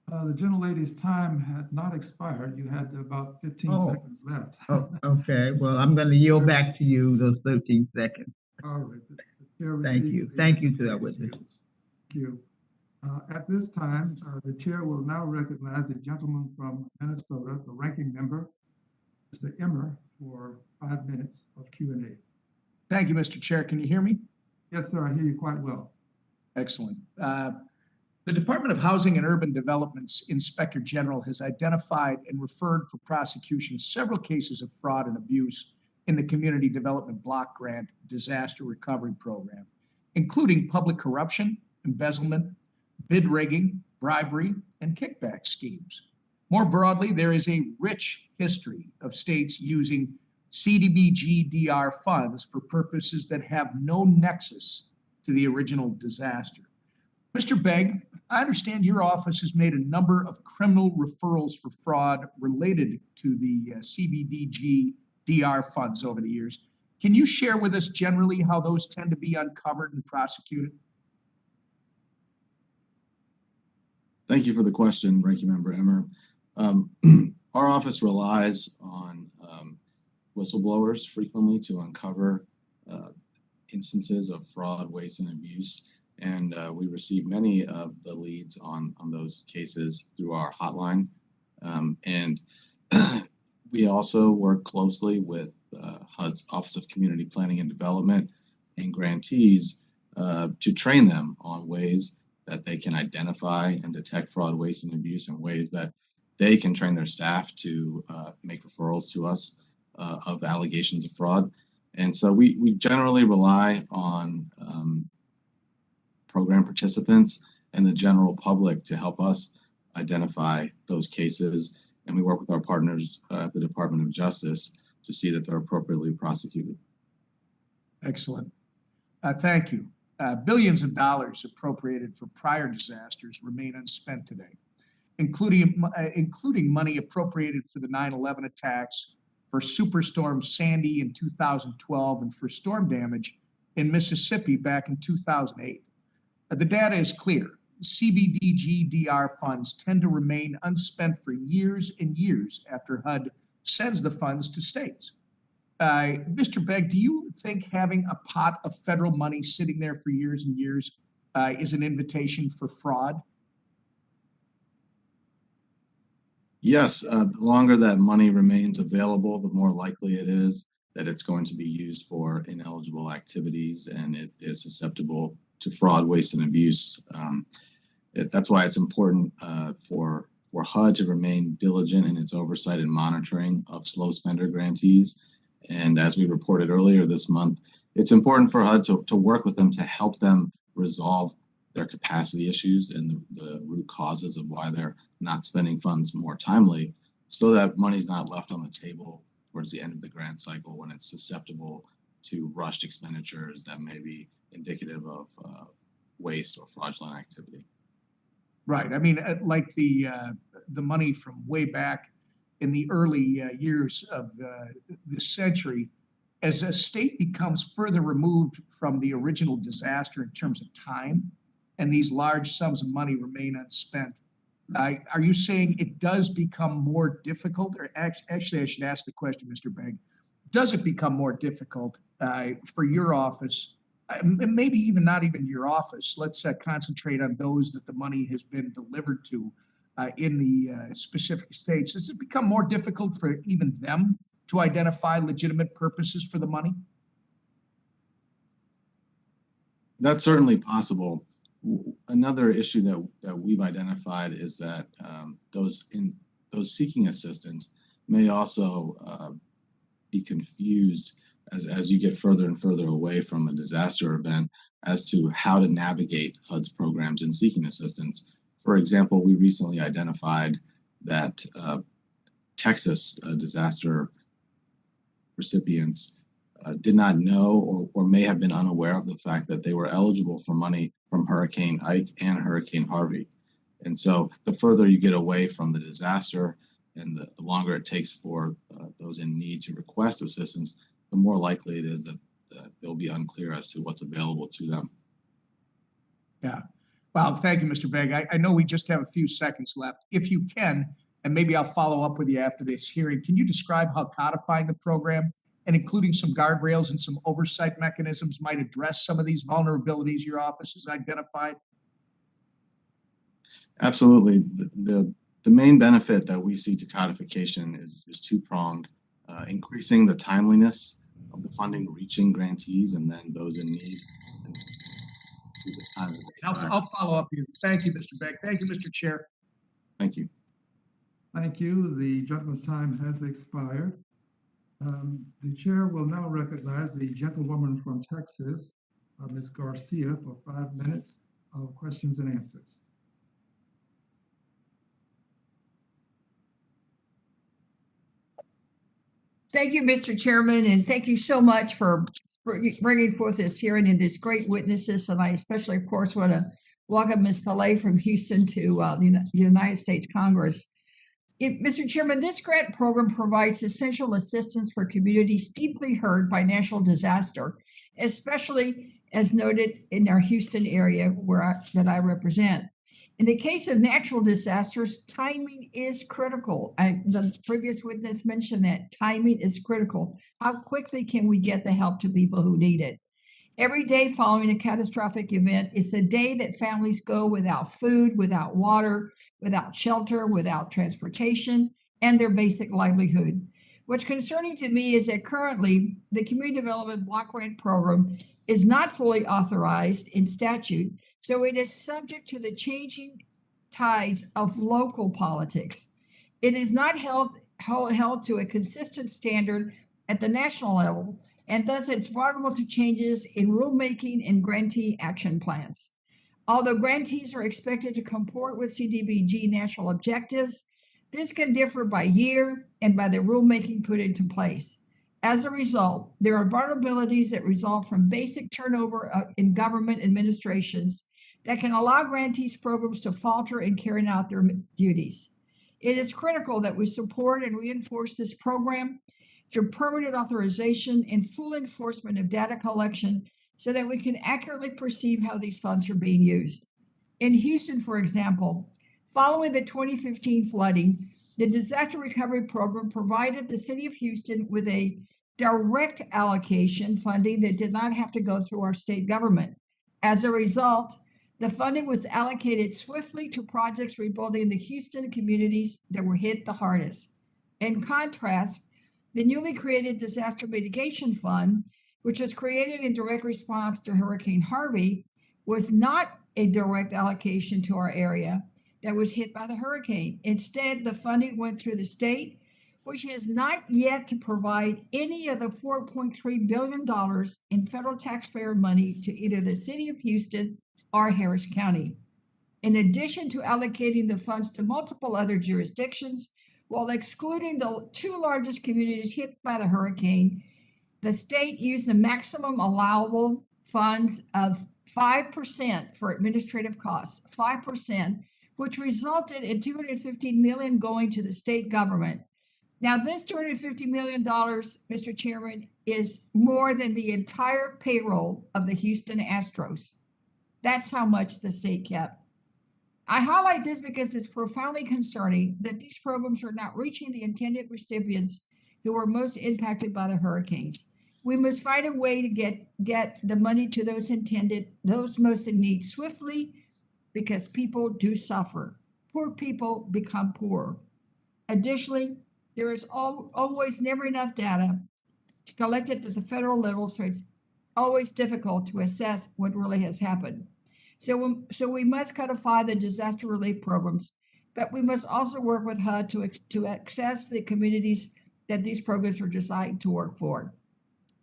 The gentlelady's time had not expired. You had about 15 seconds left. Oh, okay. Well, I'm going to yield back to you those 13 seconds. All right. The chair Thank you. receives Thank you to that witness. Thank you. At this time, the chair will now recognize a gentleman from Minnesota, the ranking member, Mr. Emmer, for 5 minutes of Q&A. Thank you, Mr. Chair. Can you hear me? Yes, sir. I hear you quite well. Excellent. The Department of Housing and Urban Development's Inspector General has identified and referred for prosecution several cases of fraud and abuse in the Community Development Block Grant Disaster Recovery Program, including public corruption, embezzlement, bid rigging, bribery, and kickback schemes. More broadly, there is a rich history of states using CDBG DR funds for purposes that have no nexus to the original disaster. Mr. Begg, I understand your office has made a number of criminal referrals for fraud related to the CDBG DR funds over the years. Can you share with us generally how those tend to be uncovered and prosecuted? Thank you for the question, Ranking Member Emmer. Our office relies on whistleblowers frequently to uncover instances of fraud, waste, and abuse. And we receive many of the leads on those cases through our hotline. And we also work closely with HUD's Office of Community Planning and Development and grantees to train them on ways that they can identify and detect fraud, waste, and abuse, and ways that they can train their staff to make referrals to us of allegations of fraud. And so we generally rely on program participants and the general public to help us identify those cases. And we work with our partners at the Department of Justice to see that they're appropriately prosecuted. Excellent. Thank you. Billions of dollars appropriated for prior disasters remain unspent today, including money appropriated for the 9/11 attacks, for Superstorm Sandy in 2012, and for storm damage in Mississippi back in 2008. The data is clear. CDBG DR funds tend to remain unspent for years and years after HUD sends the funds to states. Mr. Begg, do you think having a pot of federal money sitting there for years and years is an invitation for fraud? Yes, the longer that money remains available, the more likely it is that it's going to be used for ineligible activities, and it is susceptible to fraud, waste, and abuse. That's why it's important for HUD to remain diligent in its oversight and monitoring of slow spender grantees. And as we reported earlier this month, it's important for HUD to work with them to help them resolve their capacity issues and the root causes of why they're not spending funds more timely, so that money's not left on the table towards the end of the grant cycle when it's susceptible to rushed expenditures that may be indicative of waste or fraudulent activity. Right. I mean, like the money from way back in the early years of this century, as a state becomes further removed from the original disaster in terms of time, and these large sums of money remain unspent, are you saying it does become more difficult? Or actually, I should ask the question, Mr. Begg, does it become more difficult for your office, maybe even not even your office? Let's concentrate on those that the money has been delivered to in the specific states. Does it become more difficult for even them to identify legitimate purposes for the money? That's certainly possible. Another issue that we've identified is that those seeking assistance may also be confused as you get further and further away from a disaster event as to how to navigate HUD's programs in seeking assistance. For example, we recently identified that Texas disaster recipients did not know or may have been unaware of the fact that they were eligible for money from Hurricane Ike and Hurricane Harvey. And so the further you get away from the disaster and the longer it takes for those in need to request assistance, the more likely it is that they'll be unclear as to what's available to them. Yeah. Well, thank you, Mr. Begg. I know we just have a few seconds left. If you can, and maybe I'll follow up with you after this hearing, can you describe how codifying the program and including some guardrails and some oversight mechanisms might address some of these vulnerabilities your office has identified? Absolutely. The main benefit that we see to codification is two-pronged, increasing the timeliness of the funding reaching grantees and then those in need. see the time has I'll, expired. I'll follow up you. Thank you, Mr. Beck. Thank you, Mr. Chair. Thank you. Thank you. The gentleman's time has expired. The chair will now recognize the gentlewoman from Texas, Ms. Garcia, for 5 minutes of questions and answers. Thank you, Mr. Chairman, and thank you so much for bringing forth this hearing and this great witnesses. And I especially, of course, want to welcome Ms. Pillay from Houston to the United States Congress. Mr. Chairman, this grant program provides essential assistance for communities deeply hurt by natural disaster, especially as noted in our Houston area that I represent. In the case of natural disasters, timing is critical. The previous witness mentioned that timing is critical. How quickly can we get the help to people who need it? Every day following a catastrophic event is a day that families go without food, without water, without shelter, without transportation, and their basic livelihood. What's concerning to me is that currently the Community Development Block Grant Program is not fully authorized in statute, so it is subject to the changing tides of local politics. It is not held to a consistent standard at the national level, and thus it's vulnerable to changes in rulemaking and grantee action plans. Although grantees are expected to comport with CDBG national objectives, this can differ by year and by the rulemaking put into place. As a result, there are vulnerabilities that result from basic turnover in government administrations that can allow grantees programs to falter in carrying out their duties. It is critical that we support and reinforce this program through permanent authorization and full enforcement of data collection so that we can accurately perceive how these funds are being used. In Houston, for example, following the 2015 flooding, the Disaster Recovery Program provided the City of Houston with a direct allocation funding that did not have to go through our state government. As a result, the funding was allocated swiftly to projects rebuilding the Houston communities that were hit the hardest. In contrast, the newly created Disaster Mitigation Fund, which was created in direct response to Hurricane Harvey, was not a direct allocation to our area that was hit by the hurricane. Instead, the funding went through the state, which has not yet to provide any of the $4.3 billion in federal taxpayer money to either the City of Houston or Harris County. In addition to allocating the funds to multiple other jurisdictions, while excluding the two largest communities hit by the hurricane, the state used the maximum allowable funds of 5% for administrative costs, 5%, which resulted in $250 million going to the state government. Now, this $250 million, Mr. Chairman, is more than the entire payroll of the Houston Astros. That's how much the state kept. I highlight this because it's profoundly concerning that these programs are not reaching the intended recipients who were most impacted by the hurricanes. We must find a way to get the money to those most in need swiftly, because people do suffer. Poor people become poor. Additionally, there is always never enough data to collect it at the federal level, so it's always difficult to assess what really has happened. So we must codify the disaster relief programs, but we must also work with HUD to access the communities that these programs are designed to work for.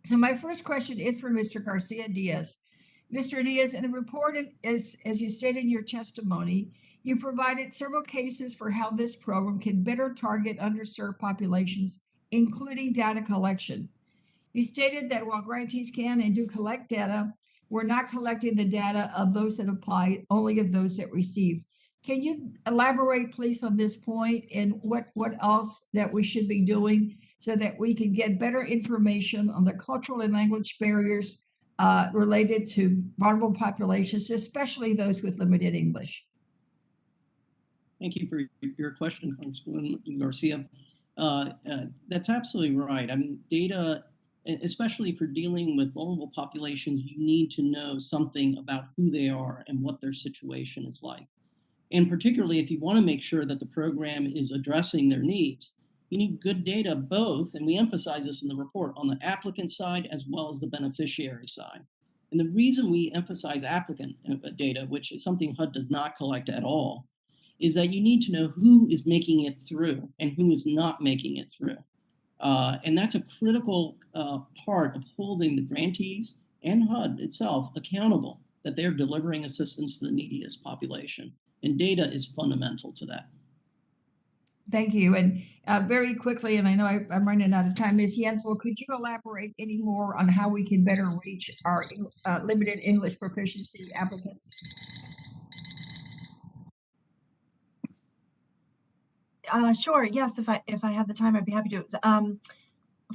So my first question is for Mr. Garcia Diaz. Mr. Diaz, in the report, as you stated in your testimony, you provided several cases for how this program can better target underserved populations, including data collection. You stated that while grantees can and do collect data, we're not collecting the data of those that apply, only of those that receive. Can you elaborate, please, on this point and what else that we should be doing so that we can get better information on the cultural and language barriers related to vulnerable populations, especially those with limited English? Thank you for your question, Congresswoman Garcia. That's absolutely right. I mean, data, especially for dealing with vulnerable populations, you need to know something about who they are and what their situation is like. And particularly if you want to make sure that the program is addressing their needs, you need good data both, and we emphasize this in the report, on the applicant side as well as the beneficiary side. And the reason we emphasize applicant data, which is something HUD does not collect at all, is that you need to know who is making it through and who is not making it through. And that's a critical part of holding the grantees and HUD itself accountable, that they're delivering assistance to the neediest population. And data is fundamental to that. Thank you. And very quickly, and I know I'm running out of time, Ms. Yentful, could you elaborate any more on how we can better reach our limited English proficiency applicants? Sure. Yes, if I have the time, I'd be happy to.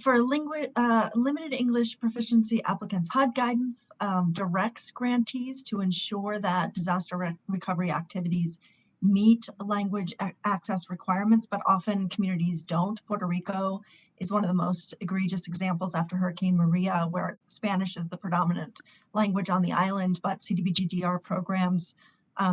For limited English proficiency applicants, HUD guidance directs grantees to ensure that disaster recovery activities meet language access requirements, but often communities don't. Puerto Rico is one of the most egregious examples after Hurricane Maria, where Spanish is the predominant language on the island, but CDBG DR programs,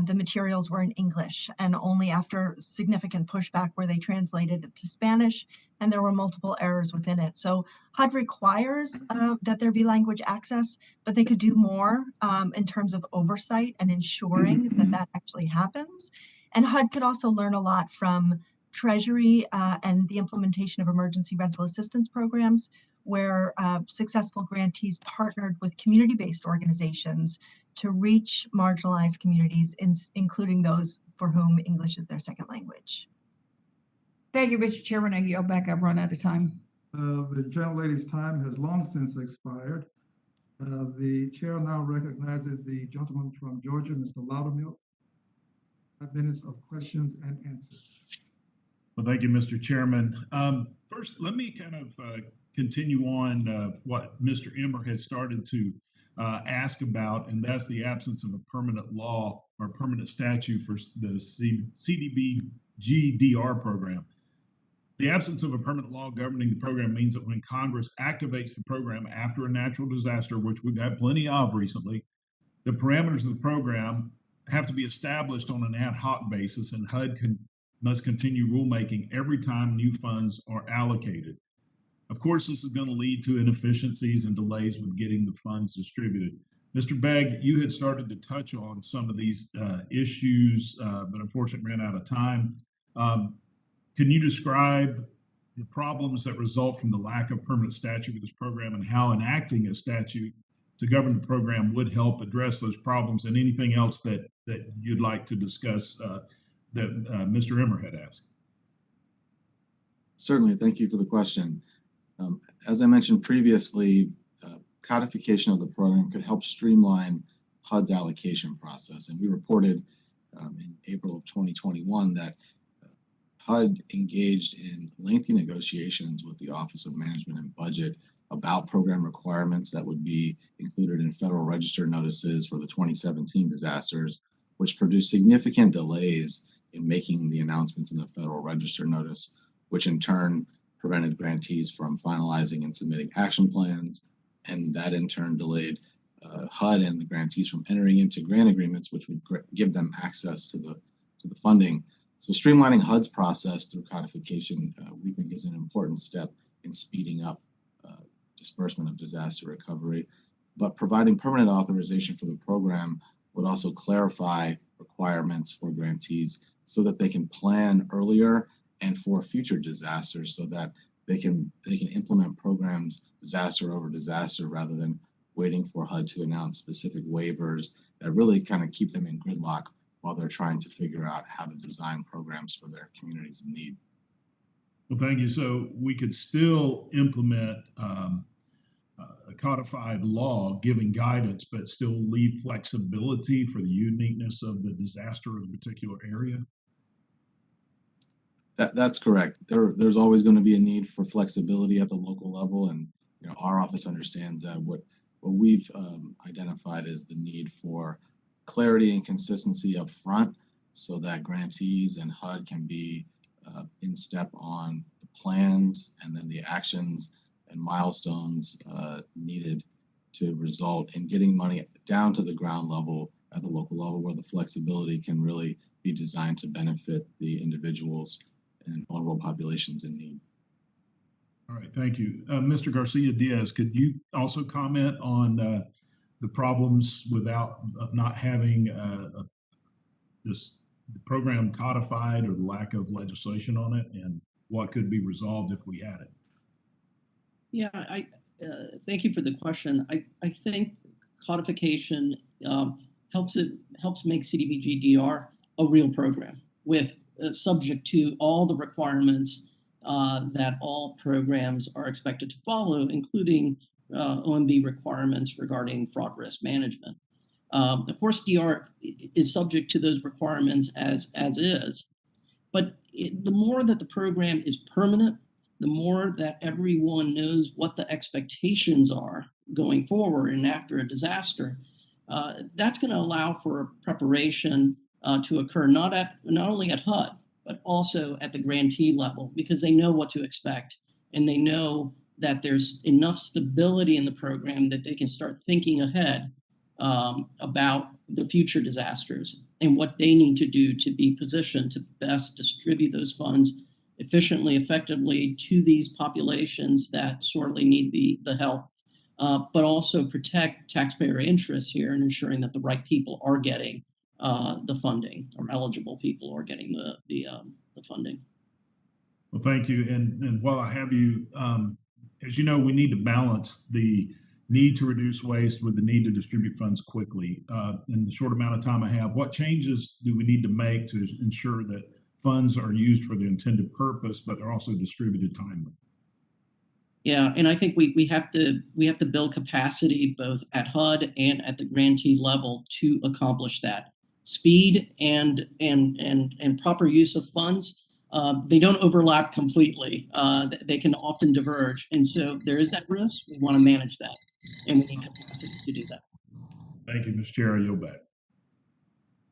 the materials were in English, and only after significant pushback were they translated to Spanish, and there were multiple errors within it. So HUD requires that there be language access, but they could do more in terms of oversight and ensuring that that actually happens. And HUD could also learn a lot from Treasury and the implementation of emergency rental assistance programs, where successful grantees partnered with community-based organizations to reach marginalized communities, including those for whom English is their second language. Thank you, Mr. Chairman. I yield back. I've run out of time. The gentlelady's time has long since expired. The chair now recognizes the gentleman from Georgia, Mr. Loudermilk. 5 minutes of questions and answers. Well, thank you, Mr. Chairman. First, let me kind of continue on what Mr. Emmer had started to ask about, and that's the absence of a permanent law or permanent statute for the CDBG DR program. The absence of a permanent law governing the program means that when Congress activates the program after a natural disaster, which we've had plenty of recently, the parameters of the program have to be established on an ad hoc basis, and HUD must continue rulemaking every time new funds are allocated. Of course, this is going to lead to inefficiencies and delays with getting the funds distributed. Mr. Begg, you had started to touch on some of these issues, but unfortunately ran out of time. Can you describe the problems that result from the lack of permanent statute with this program and how enacting a statute to govern the program would help address those problems, and anything else that you'd like to discuss that Mr. Emmer had asked? Certainly, thank you for the question. As I mentioned previously, codification of the program could help streamline HUD's allocation process. And we reported in April of 2021 that HUD engaged in lengthy negotiations with the Office of Management and Budget about program requirements that would be included in Federal Register notices for the 2017 disasters, which produced significant delays in making the announcements in the Federal Register notice, which in turn prevented grantees from finalizing and submitting action plans. And that in turn delayed HUD and the grantees from entering into grant agreements, which would give them access to the funding. So streamlining HUD's process through codification, we think, is an important step in speeding up disbursement of disaster recovery. But providing permanent authorization for the program would also clarify requirements for grantees so that they can plan earlier and for future disasters, so that they can implement programs disaster over disaster rather than waiting for HUD to announce specific waivers that really kind of keep them in gridlock while they're trying to figure out how to design programs for their communities in need. Well, thank you. So we could still implement a codified law giving guidance, but still leave flexibility for the uniqueness of the disaster of a particular area? That's correct. There's always going to be a need for flexibility at the local level, and our office understands that. What we've identified is the need for clarity and consistency up front, so that grantees and HUD can be in step on the plans and then the actions and milestones needed to result in getting money down to the ground level at the local level, where the flexibility can really be designed to benefit the individuals and vulnerable populations in need. All right, thank you. Mr. Garcia-Diaz, could you also comment on the problems of not having this program codified, or the lack of legislation on it, and what could be resolved if we had it? Yeah, thank you for the question. I think codification helps make CDBG-DR a real program with subject to all the requirements that all programs are expected to follow, including OMB requirements regarding fraud risk management. Of course, DR is subject to those requirements as is, but the more that the program is permanent, the more that everyone knows what the expectations are going forward and after a disaster, that's going to allow for preparation to occur not only at HUD, but also at the grantee level, because they know what to expect, and they know that there's enough stability in the program that they can start thinking ahead about the future disasters and what they need to do to be positioned to best distribute those funds efficiently, effectively to these populations that sorely need the help, but also protect taxpayer interests here in ensuring that the right people are getting the funding, or eligible people are getting the funding. Well, thank you. And while I have you, as you know, we need to balance the need to reduce waste with the need to distribute funds quickly. In the short amount of time I have, what changes do we need to make to ensure that funds are used for the intended purpose, but they're also distributed timely? Yeah, and I think we have to build capacity both at HUD and at the grantee level to accomplish that. Speed and proper use of funds, they don't overlap completely. They can often diverge, and so there is that risk. We want to manage that, and we need capacity to do that. Thank you, Ms. Chair. I yield back.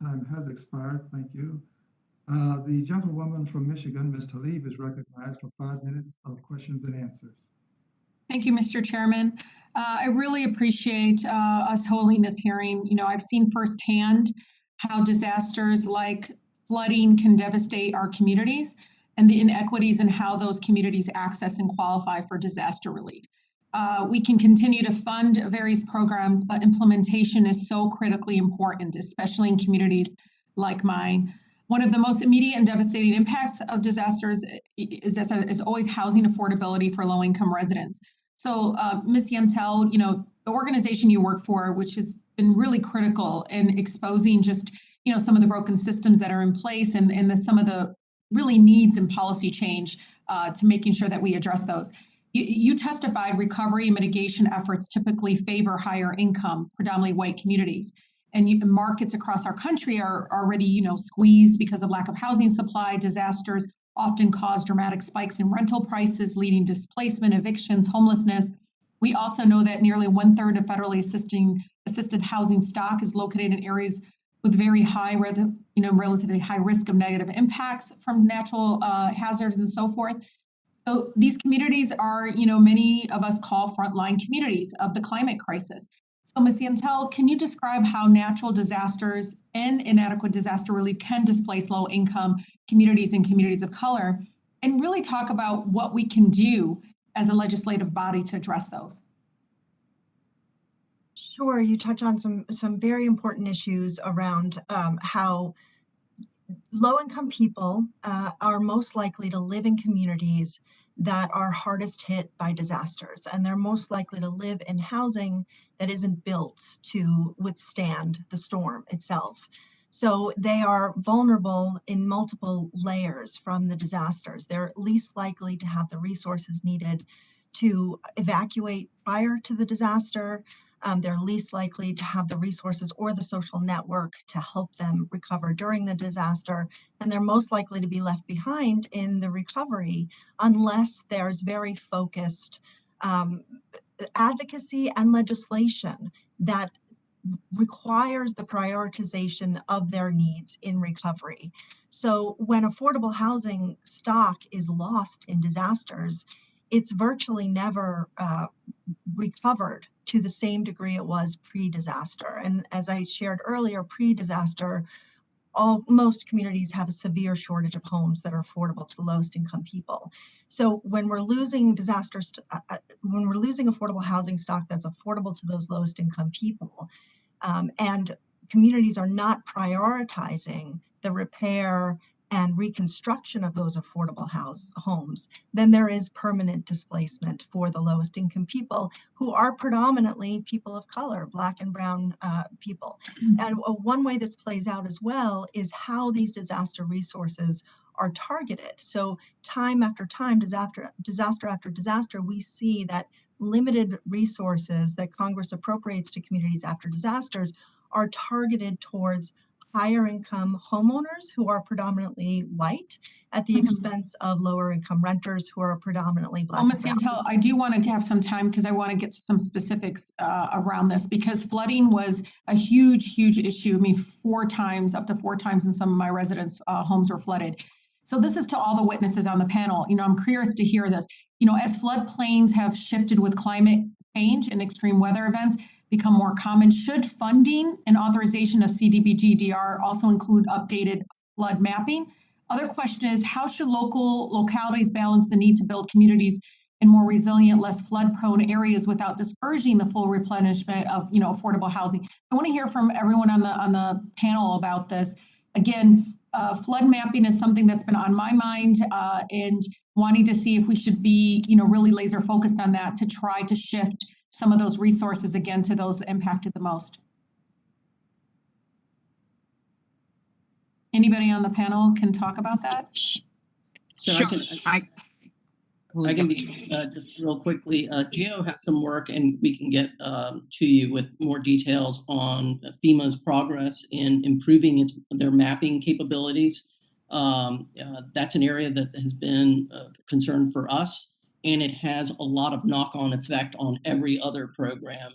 Time has expired. Thank you. The gentlewoman from Michigan, Ms. Tlaib, is recognized for 5 minutes of questions and answers. Thank you, Mr. Chairman. I really appreciate us holding this hearing. You know, I've seen firsthand how disasters like flooding can devastate our communities, and the inequities in how those communities access and qualify for disaster relief. We can continue to fund various programs, but implementation is so critically important, especially in communities like mine. One of the most immediate and devastating impacts of disasters is always housing affordability for low-income residents. So, Ms. Yantel, you know, the organization you work for, which has been really critical in exposing just, you know, some of the broken systems that are in place, and some of the really needs and policy change to making sure that we address those. You testified recovery and mitigation efforts typically favor higher income, predominantly white communities. And markets across our country are already, you know, squeezed because of lack of housing supply. Disasters often cause dramatic spikes in rental prices, leading to displacement, evictions, homelessness. We also know that nearly 1/3 of federally assisted housing stock is located in areas with very high, you know, relatively high risk of negative impacts from natural hazards and so forth. So these communities are, you know, many of us call frontline communities of the climate crisis. So Ms. Yantel, can you describe how natural disasters and inadequate disaster relief can displace low-income communities and communities of color, and really talk about what we can do as a legislative body to address those? Sure, you touch on some very important issues around how low-income people are most likely to live in communities that are hardest hit by disasters, and they're most likely to live in housing that isn't built to withstand the storm itself. So they are vulnerable in multiple layers from the disasters. They're least likely to have the resources needed to evacuate prior to the disaster. They're least likely to have the resources or the social network to help them recover during the disaster, and they're most likely to be left behind in the recovery unless there's very focused advocacy and legislation that requires the prioritization of their needs in recovery. So when affordable housing stock is lost in disasters, it's virtually never recovered to the same degree it was pre-disaster. And as I shared earlier, pre-disaster, most communities have a severe shortage of homes that are affordable to lowest income people. So when we're losing when we're losing affordable housing stock that's affordable to those lowest income people, and communities are not prioritizing the repair and reconstruction of those affordable homes, then there is permanent displacement for the lowest income people, who are predominantly people of color, Black and Brown people. And one way this plays out as well is how these disaster resources are targeted. So time after time, disaster after disaster, we see that limited resources that Congress appropriates to communities after disasters are targeted towards higher income homeowners who are predominantly white at the expense of lower income renters who are predominantly Black. Ms. Santel, I do want to have some time because I want to get to some specifics around this, because flooding was a huge issue. I mean, up to four times in some of my residents' homes were flooded. So this is to all the witnesses on the panel. I'm curious to hear this. As floodplains have shifted with climate change and extreme weather events become more common, should funding and authorization of CDBG-DR also include updated flood mapping? Other question is, how should localities balance the need to build communities in more resilient, less flood-prone areas without discouraging the full replenishment of, affordable housing? I want to hear from everyone on the panel about this. Again, flood mapping is something that's been on my mind, and wanting to see if we should be, really laser focused on that to try to shift some of those resources again to those that impacted the most. Anybody on the panel can talk about that? So Sure. I can be just real quickly. GAO has some work, and we can get to you with more details on FEMA's progress in improving their mapping capabilities. That's an area that has been a concern for us, and it has a lot of knock-on effect on every other program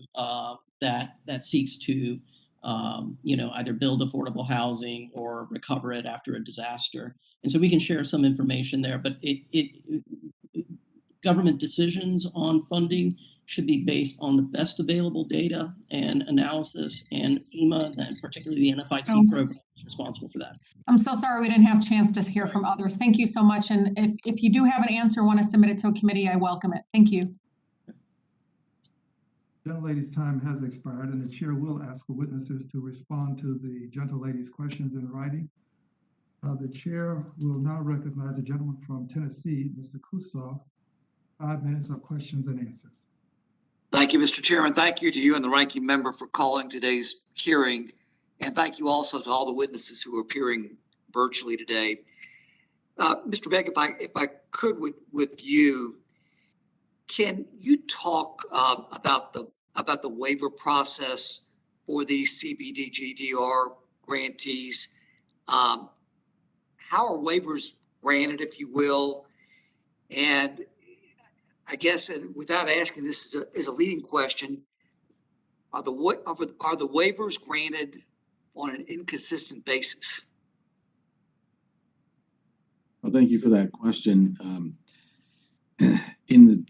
that seeks to either build affordable housing or recover it after a disaster. And so we can share some information there, but government decisions on funding should be based on the best available data and analysis, and FEMA, and particularly the NFIP program, is responsible for that. I'm so sorry we didn't have a chance to hear from others. Thank you so much. And if you do have an answer, want to submit it to a committee, I welcome it. Thank you. Gentlelady's time has expired, and the chair will ask the witnesses to respond to the gentlelady's questions in writing. The chair will now recognize the gentleman from Tennessee, Mr. Kustoff. 5 minutes of questions and answers. Thank you, Mr. Chairman. Thank you to you and the ranking member for calling today's hearing. And thank you also to all the witnesses who are appearing virtually today. Mr. Beck, if I could with you, can you talk about the waiver process for these CDBG-DR grantees? How are waivers granted, if you will? And I guess, and without asking this as a leading question, are the waivers granted on an inconsistent basis? Well, thank you for that question. In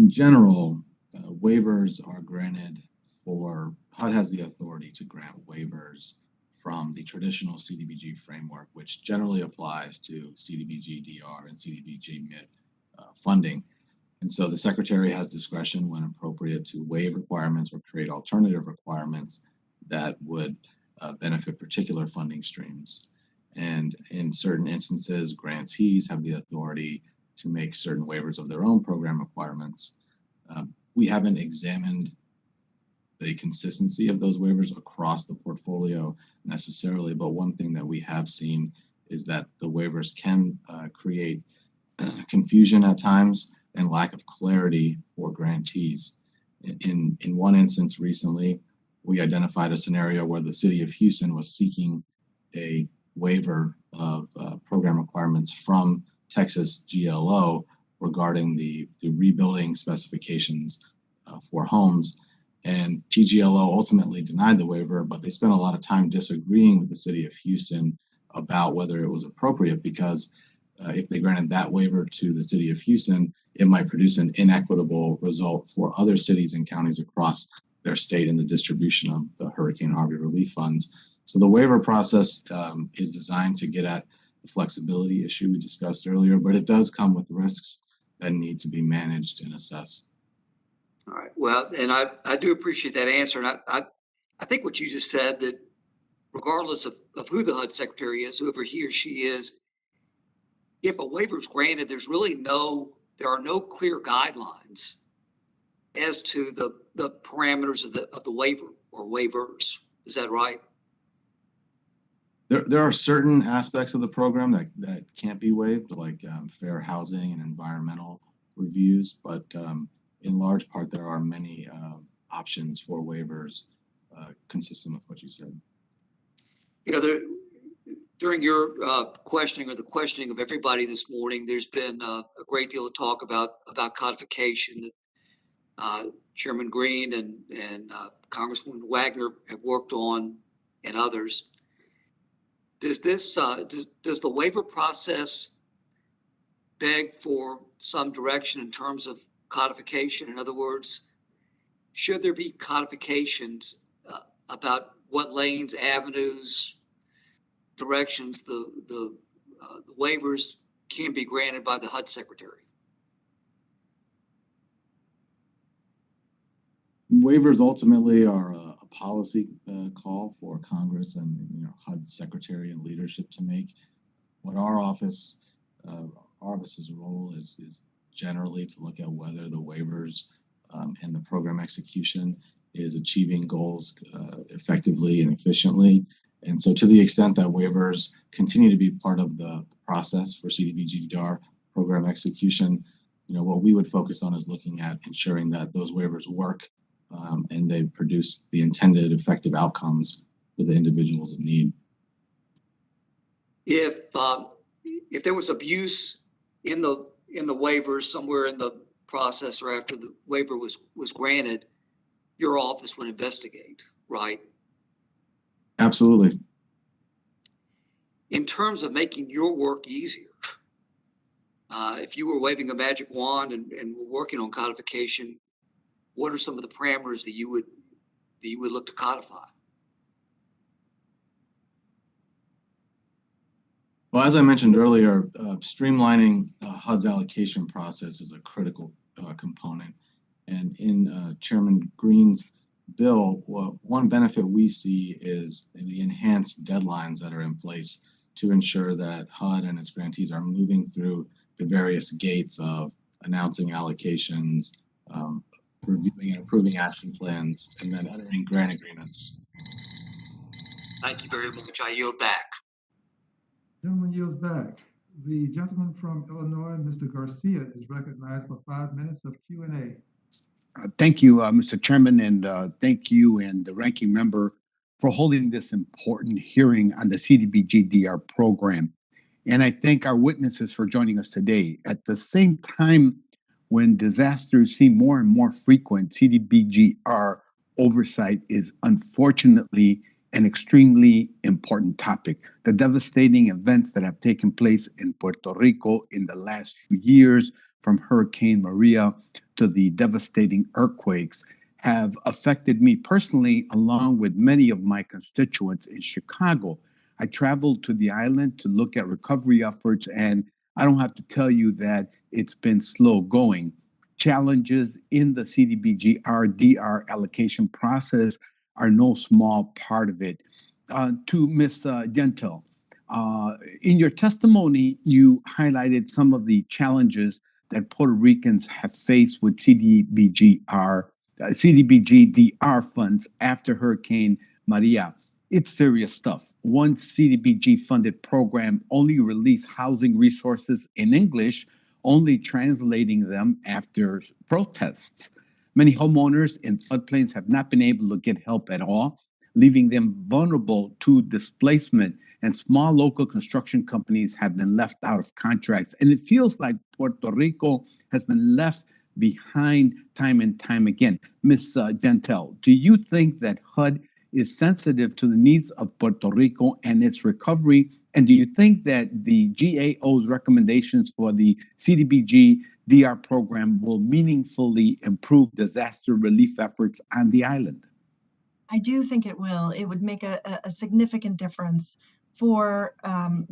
general, waivers are granted for, HUD has the authority to grant waivers from the traditional CDBG framework, which generally applies to CDBG-DR and CDBG-MIT funding. And so the Secretary has discretion when appropriate to waive requirements or create alternative requirements that would benefit particular funding streams. And in certain instances, grantees have the authority to make certain waivers of their own program requirements. We haven't examined the consistency of those waivers across the portfolio necessarily, but one thing that we have seen is that the waivers can create confusion at times and lack of clarity for grantees. In one instance recently, we identified a scenario where the city of Houston was seeking a waiver of program requirements from Texas GLO regarding the rebuilding specifications for homes. And TGLO ultimately denied the waiver, but they spent a lot of time disagreeing with the city of Houston about whether it was appropriate, because if they granted that waiver to the city of Houston, it might produce an inequitable result for other cities and counties across their state in the distribution of the Hurricane Harvey relief funds. So the waiver process is designed to get at the flexibility issue we discussed earlier, but it does come with risks that need to be managed and assessed. All right. Well, and I do appreciate that answer. And I think what you just said, that regardless of who the HUD secretary is, whoever he or she is, if a waiver is granted, there are no clear guidelines as to the parameters of the waiver or waivers. Is that right? There are certain aspects of the program that can't be waived, like fair housing and environmental reviews, but in large part, there are many options for waivers consistent with what you said. You know, during your questioning or the questioning of everybody this morning, there's been a great deal of talk about codification that Chairman Green and Congresswoman Wagner have worked on, and others. Does the waiver process beg for some direction in terms of codification? In other words, should there be codifications about what lanes, avenues, directions the waivers can be granted by the HUD secretary? Waivers ultimately are a policy call for Congress and HUD secretary and leadership to make. What our office's role is generally to look at whether the waivers and the program execution is achieving goals effectively and efficiently. And so to the extent that waivers continue to be part of the process for CDBG-DR program execution, what we would focus on is looking at ensuring that those waivers work and they produce the intended effective outcomes for the individuals in need. If there was abuse in the waivers somewhere in the process or after the waiver was granted, your office would investigate, right? Absolutely. In terms of making your work easier, if you were waving a magic wand and were working on codification, what are some of the parameters that you would look to codify? Well, as I mentioned earlier, streamlining HUD's allocation process is a critical component. And in Chairman Green's bill, one benefit we see is the enhanced deadlines that are in place to ensure that HUD and its grantees are moving through the various gates of announcing allocations, reviewing and approving action plans, and then entering grant agreements. Thank you very much. I yield back. Gentleman yields back. The gentleman from Illinois, Mr. Garcia, is recognized for 5 minutes of Q&A. Thank you, Mr. Chairman, and thank you and the ranking member for holding this important hearing on the CDBG-DR program. And I thank our witnesses for joining us today. At the same time, when disasters seem more and more frequent, CDBG-R oversight is unfortunately an extremely important topic. The devastating events that have taken place in Puerto Rico in the last few years, from Hurricane Maria to the devastating earthquakes, have affected me personally, along with many of my constituents in Chicago. I traveled to the island to look at recovery efforts, and I don't have to tell you that it's been slow going. Challenges in the CDBG-DR allocation process are no small part of it. To Ms. Gentle, in your testimony, you highlighted some of the challenges that Puerto Ricans have faced with CDBG-DR funds after Hurricane Maria. It's serious stuff. One CDBG-funded program only released housing resources in English, only translating them after protests. Many homeowners in floodplains have not been able to get help at all, leaving them vulnerable to displacement, and small local construction companies have been left out of contracts. And it feels like Puerto Rico has been left behind time and time again. Ms. Gentle, do you think that HUD is sensitive to the needs of Puerto Rico and its recovery? And do you think that the GAO's recommendations for the CDBG-DR program will meaningfully improve disaster relief efforts on the island? I do think it will. It would make a significant difference for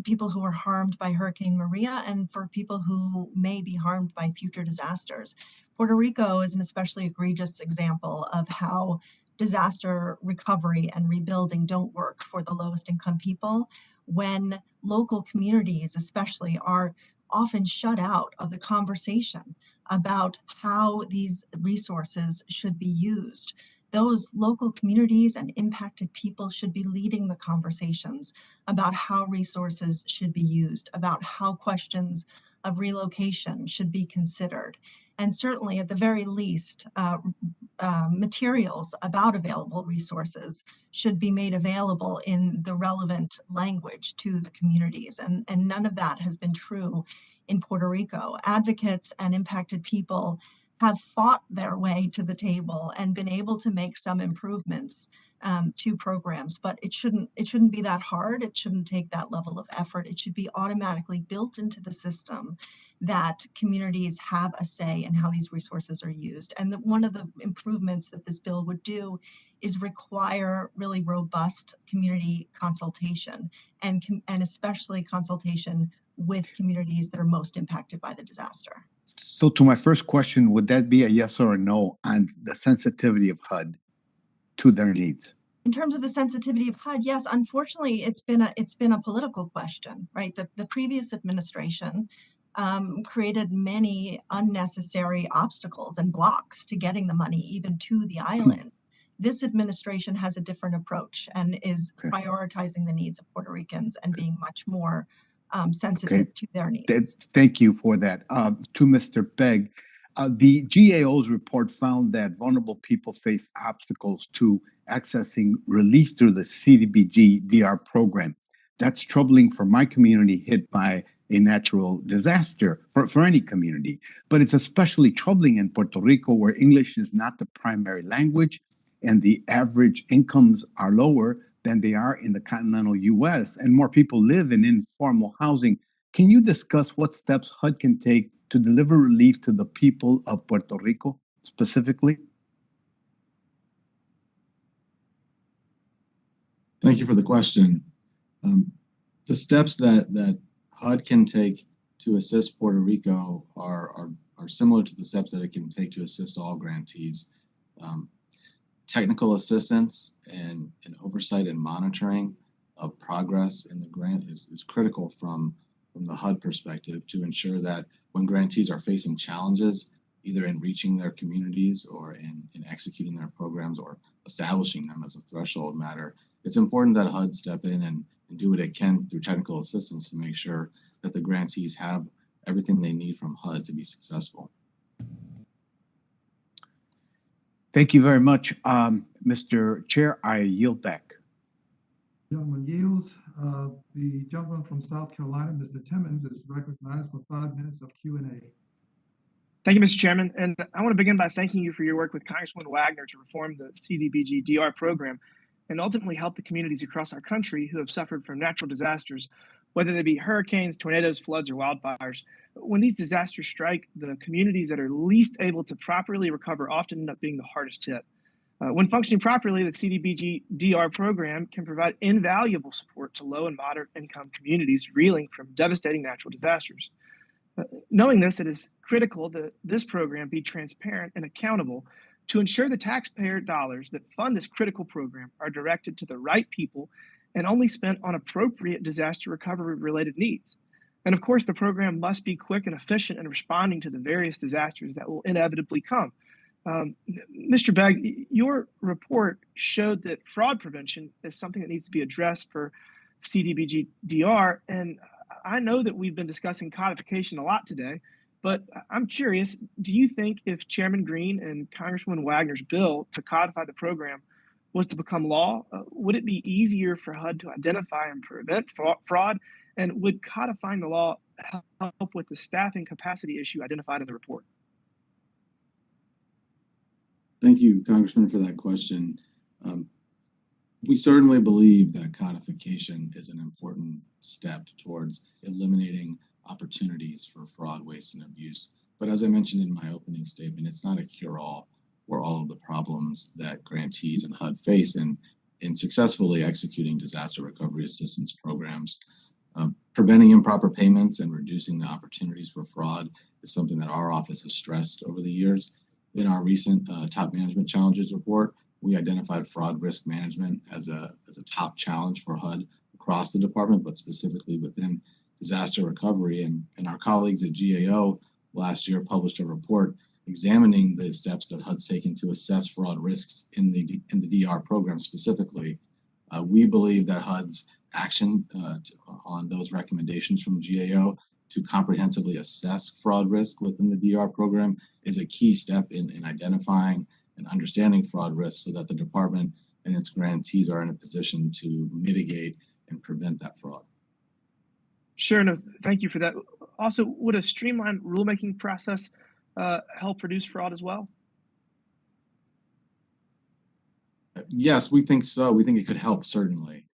people who were harmed by Hurricane Maria and for people who may be harmed by future disasters. Puerto Rico is an especially egregious example of how disaster recovery and rebuilding don't work for the lowest income people when local communities especially are often shut out of the conversation about how these resources should be used. Those local communities and impacted people should be leading the conversations about how resources should be used, about how questions of relocation should be considered. And certainly, at the very least, materials about available resources should be made available in the relevant language to the communities. And none of that has been true in Puerto Rico. Advocates and impacted people have fought their way to the table and been able to make some improvements to programs, but it shouldn't be that hard. It shouldn't take that level of effort. It should be automatically built into the system that communities have a say in how these resources are used. And one of the improvements that this bill would do is require really robust community consultation and especially consultation with communities that are most impacted by the disaster. So to my first question, would that be a yes or a no on the sensitivity of HUD to their needs? In terms of the sensitivity of HUD, yes, unfortunately, it's been a political question, right? The previous administration created many unnecessary obstacles and blocks to getting the money even to the island. This administration has a different approach and is prioritizing the needs of Puerto Ricans and being much more sensitive to their needs. Thank you for that. To Mr. Begg, the GAO's report found that vulnerable people face obstacles to accessing relief through the CDBG DR program. That's troubling for my community hit by a natural disaster, for any community. But it's especially troubling in Puerto Rico, where English is not the primary language and the average incomes are lower than they are in the continental US, and more people live in informal housing. Can you discuss what steps HUD can take to deliver relief to the people of Puerto Rico specifically? Thank you for the question. The steps that HUD can take to assist Puerto Rico are similar to the steps that it can take to assist all grantees. Technical assistance and oversight and monitoring of progress in the grant is critical from the HUD perspective to ensure that when grantees are facing challenges, either in reaching their communities or in executing their programs or establishing them as a threshold matter, it's important that HUD step in and do what it can through technical assistance to make sure that the grantees have everything they need from HUD to be successful. Thank you very much. Mr. Chair, I yield back. Gentleman yields. The gentleman from South Carolina, Mr. Timmons, is recognized for 5 minutes of Q&A. Thank you, Mr. Chairman. And I want to begin by thanking you for your work with Congresswoman Wagner to reform the CDBG DR program and ultimately help the communities across our country who have suffered from natural disasters, whether they be hurricanes, tornadoes, floods, or wildfires. When these disasters strike, the communities that are least able to properly recover often end up being the hardest hit. When functioning properly, the CDBG DR program can provide invaluable support to low and moderate income communities reeling from devastating natural disasters. Knowing this, it is critical that this program be transparent and accountable to ensure the taxpayer dollars that fund this critical program are directed to the right people and only spent on appropriate disaster recovery related needs. And of course, the program must be quick and efficient in responding to the various disasters that will inevitably come. Mr. Begg, your report showed that fraud prevention is something that needs to be addressed for CDBG DR. And I know that we've been discussing codification a lot today, but I'm curious, do you think if Chairman Green and Congresswoman Wagner's bill to codify the program was to become law, would it be easier for HUD to identify and prevent fraud? And would codifying the law help with the staffing capacity issue identified in the report? Thank you, Congressman, for that question. We certainly believe that codification is an important step towards eliminating opportunities for fraud, waste, and abuse. But as I mentioned in my opening statement, it's not a cure-all. for all of the problems that grantees and HUD face in successfully executing disaster recovery assistance programs. Preventing improper payments and reducing the opportunities for fraud is something that our office has stressed over the years. In our recent Top Management Challenges report, we identified fraud risk management as a top challenge for HUD across the department, but specifically within disaster recovery. And our colleagues at GAO last year published a report examining the steps that HUD's taken to assess fraud risks in the DR program specifically. We believe that HUD's action on those recommendations from GAO to comprehensively assess fraud risk within the DR program is a key step in identifying and understanding fraud risks so that the department and its grantees are in a position to mitigate and prevent that fraud. Sure, no, thank you for that. Also, would a streamlined rulemaking process help reduce fraud as well? Yes, we think so. We think it could help, certainly.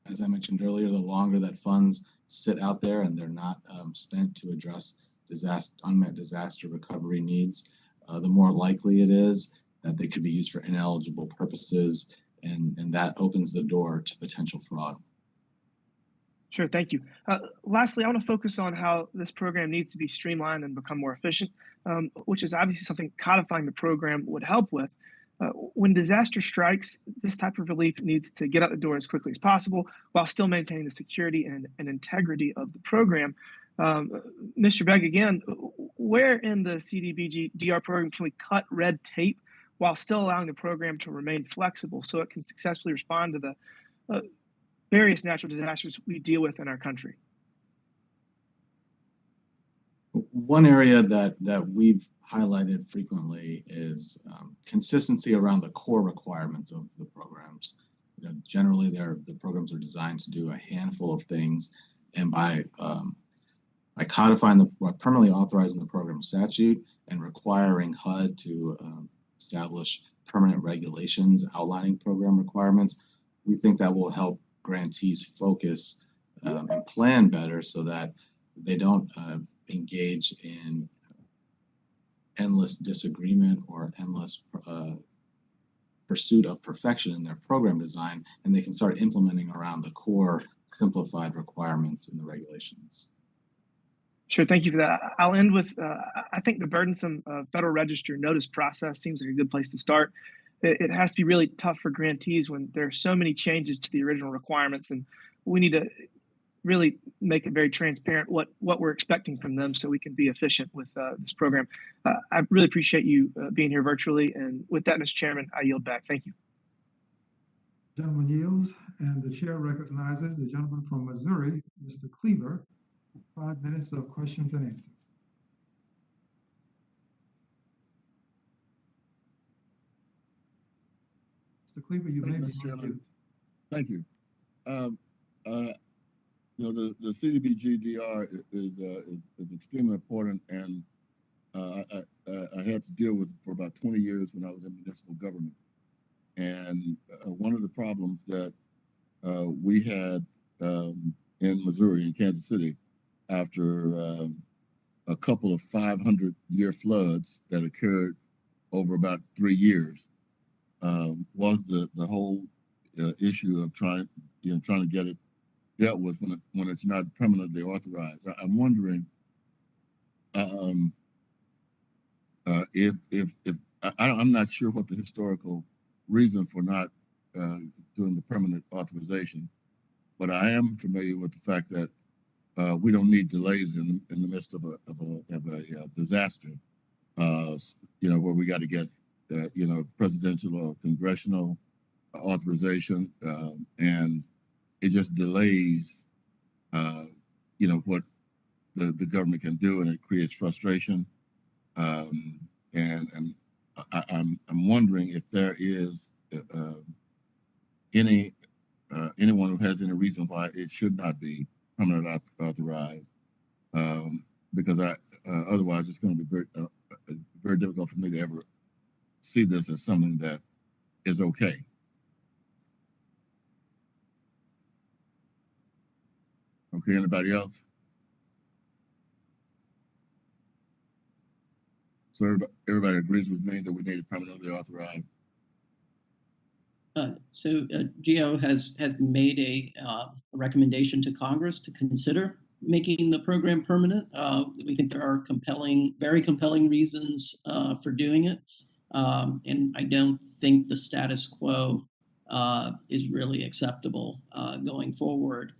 As I mentioned earlier, the longer that funds sit out there and they're not spent to address unmet disaster recovery needs, the more likely it is that they could be used for ineligible purposes, and that opens the door to potential fraud. Sure, thank you. Lastly, I want to focus on how this program needs to be streamlined and become more efficient, which is obviously something codifying the program would help with. When disaster strikes, this type of relief needs to get out the door as quickly as possible while still maintaining the security and integrity of the program. Mr. Begg, again, where in the CDBG DR program can we cut red tape while still allowing the program to remain flexible so it can successfully respond to the various natural disasters we deal with in our country? One area that we've highlighted frequently is consistency around the core requirements of the programs. Generally, the programs are designed to do a handful of things, and by codifying permanently authorizing the program statute and requiring HUD to establish permanent regulations outlining program requirements, we think that will help grantees focus and plan better so that they don't engage in endless disagreement or endless pursuit of perfection in their program design, and they can start implementing around the core simplified requirements in the regulations. Sure, thank you for that. I'll end with, I think the burdensome Federal Register notice process seems like a good place to start. It has to be really tough for grantees when there are so many changes to the original requirements, and we need to really make it very transparent what we're expecting from them so we can be efficient with this program. I really appreciate you being here virtually, and with that, Mr. Chairman, I yield back. Thank you. Gentleman yields, and the chair recognizes the gentleman from Missouri, Mr. Cleaver, 5 minutes of questions and answers. Mr. Cleaver, you may be on mute. Thank you. The CDBG DR is extremely important, and I had to deal with it for about 20 years when I was in municipal government. And one of the problems that we had in Missouri, in Kansas City, after a couple of 500-year floods that occurred over about 3 years, was the whole issue of trying to get it dealt with when it's not permanently authorized. I'm wondering if I'm not sure what the historical reason for not doing the permanent authorization, but I am familiar with the fact that we don't need delays in the midst of a disaster. Where we got to get presidential or congressional authorization, and it just delays what the government can do, and it creates frustration. And I'm wondering if there is anyone who has any reason why it should not be permanently authorized, because otherwise it's going to be very difficult for me to ever see this as something that is okay. Okay, anybody else? So everybody agrees with me that we need to permanently authorize. GAO has made a recommendation to Congress to consider making the program permanent. We think there are very compelling reasons for doing it. And I don't think the status quo is really acceptable going forward,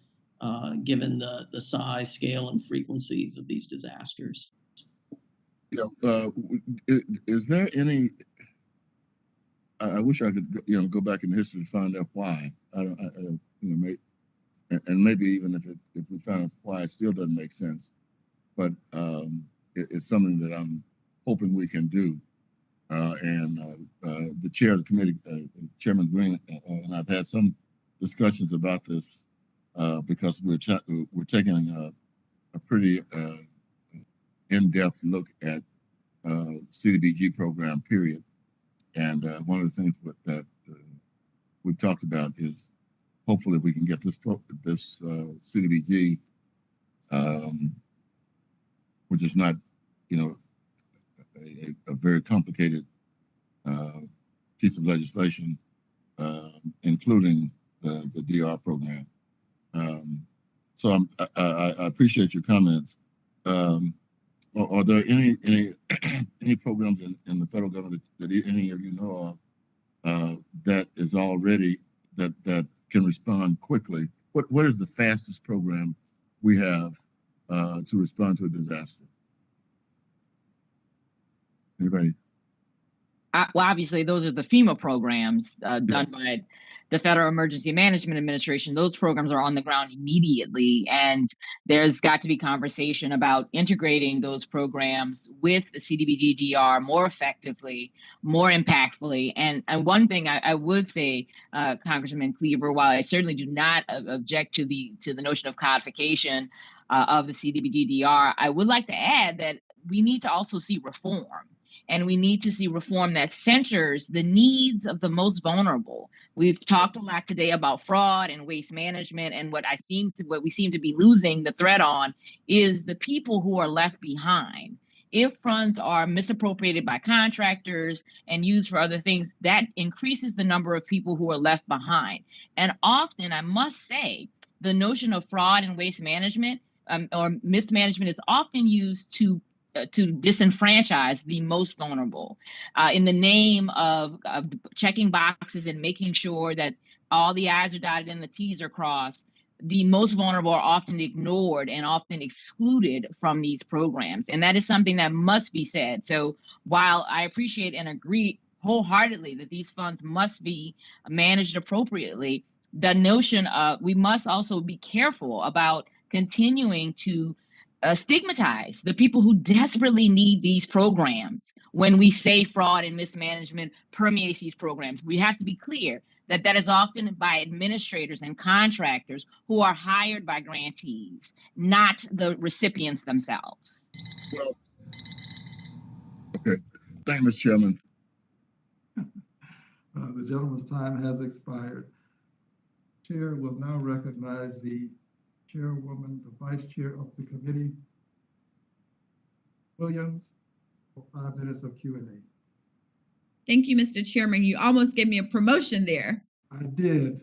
given the size, scale, and frequencies of these disasters. Yeah, is there any? I wish I could, go back in history to find out why. And maybe even if we found out why, it still doesn't make sense. But it's something that I'm hoping we can do. The chair of the committee, Chairman Green, and I've had some discussions about this because we're taking a pretty in-depth look at CDBG program, period. And one of the things that we've talked about is hopefully we can get this CDBG, which is not, a very complicated piece of legislation, including the DR program. So I appreciate your comments. Are there any programs in the federal government that any of you know of that is already that can respond quickly? What is the fastest program we have to respond to a disaster? Anybody? Well, obviously, those are the FEMA programs done Yes. by the Federal Emergency Management Administration. Those programs are on the ground immediately, and there's got to be conversation about integrating those programs with the CDBG DR more effectively, more impactfully. And one thing I would say, Congressman Cleaver, while I certainly do not object to the notion of codification of the CDBG DR, I would like to add that we need to also see reform. And we need to see reform that centers the needs of the most vulnerable. We've talked a lot today about fraud and waste management, and what we seem to be losing the thread on is the people who are left behind. If funds are misappropriated by contractors and used for other things, that increases the number of people who are left behind. And often, I must say, the notion of fraud and waste management or mismanagement is often used to disenfranchise the most vulnerable in the name of checking boxes and making sure that all the I's are dotted and the T's are crossed. The most vulnerable are often ignored and often excluded from these programs. And that is something that must be said. So while I appreciate and agree wholeheartedly that these funds must be managed appropriately, the notion of we must also be careful about continuing to stigmatize the people who desperately need these programs. When we say fraud and mismanagement permeates these programs, we have to be clear that that is often by administrators and contractors who are hired by grantees, not the recipients themselves. Well, okay. Thank you, Mr. Chairman. The gentleman's time has expired. Chair will now recognize the chairwoman, the vice chair of the committee, Williams, for 5 minutes of Q&A. Thank you, Mr. Chairman. You almost gave me a promotion there. I did.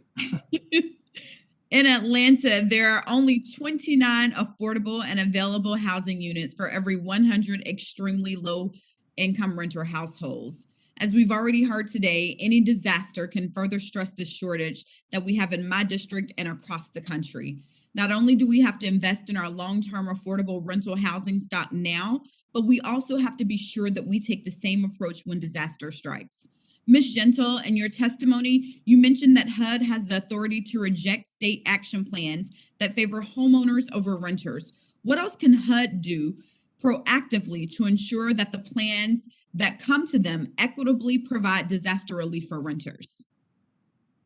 In Atlanta, there are only 29 affordable and available housing units for every 100 extremely low income renter households. As we've already heard today, any disaster can further stress the shortage that we have in my district and across the country. Not only do we have to invest in our long-term affordable rental housing stock now, but we also have to be sure that we take the same approach when disaster strikes. Ms. Gentle, in your testimony, you mentioned that HUD has the authority to reject state action plans that favor homeowners over renters. What else can HUD do proactively to ensure that the plans that come to them equitably provide disaster relief for renters?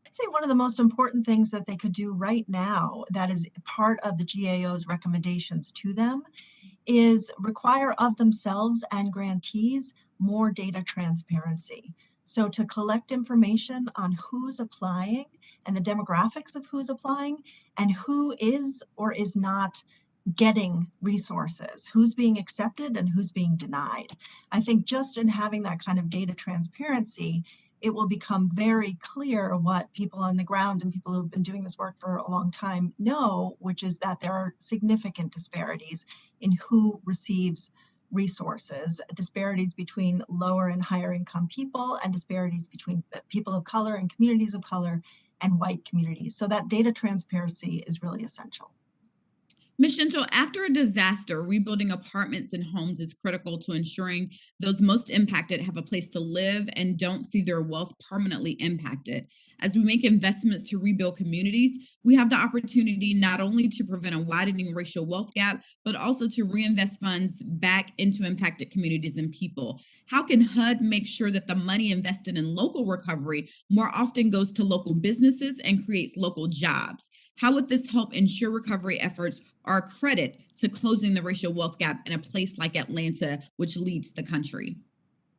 I'd say one of the most important things that they could do right now, that is part of the GAO's recommendations to them, is require of themselves and grantees more data transparency. So to collect information on who's applying and the demographics of who's applying and who is or is not getting resources, who's being accepted and who's being denied. I think just in having that kind of data transparency, it will become very clear what people on the ground and people who've been doing this work for a long time know, which is that there are significant disparities in who receives resources, disparities between lower and higher income people, and disparities between people of color and communities of color and white communities. So that data transparency is really essential. Ms. Shinto, after a disaster, rebuilding apartments and homes is critical to ensuring those most impacted have a place to live and don't see their wealth permanently impacted. As we make investments to rebuild communities, we have the opportunity not only to prevent a widening racial wealth gap, but also to reinvest funds back into impacted communities and people. How can HUD make sure that the money invested in local recovery more often goes to local businesses and creates local jobs? How would this help ensure recovery efforts are a credit to closing the racial wealth gap in a place like Atlanta, which leads the country?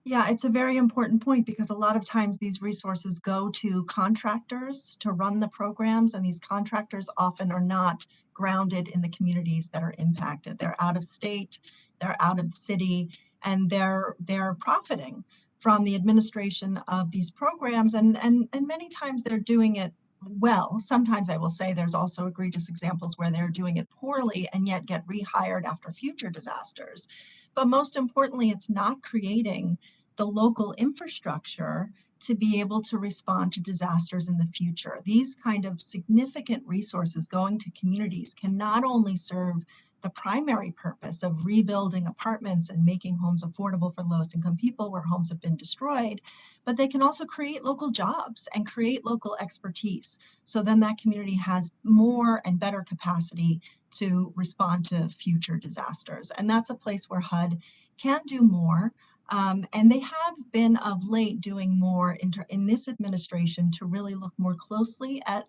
Yeah, it's a very important point because a lot of times these resources go to contractors to run the programs, and these contractors often are not grounded in the communities that are impacted. They're out of state, they're out of city, and they're profiting from the administration of these programs, and many times they're doing it well. Sometimes I will say there's also egregious examples where they're doing it poorly and yet get rehired after future disasters. But most importantly, it's not creating the local infrastructure to be able to respond to disasters in the future. These kind of significant resources going to communities can not only serve the primary purpose of rebuilding apartments and making homes affordable for lowest income people where homes have been destroyed, but they can also create local jobs and create local expertise. So then that community has more and better capacity to respond to future disasters. And that's a place where HUD can do more. And they have been of late doing more in this administration to really look more closely at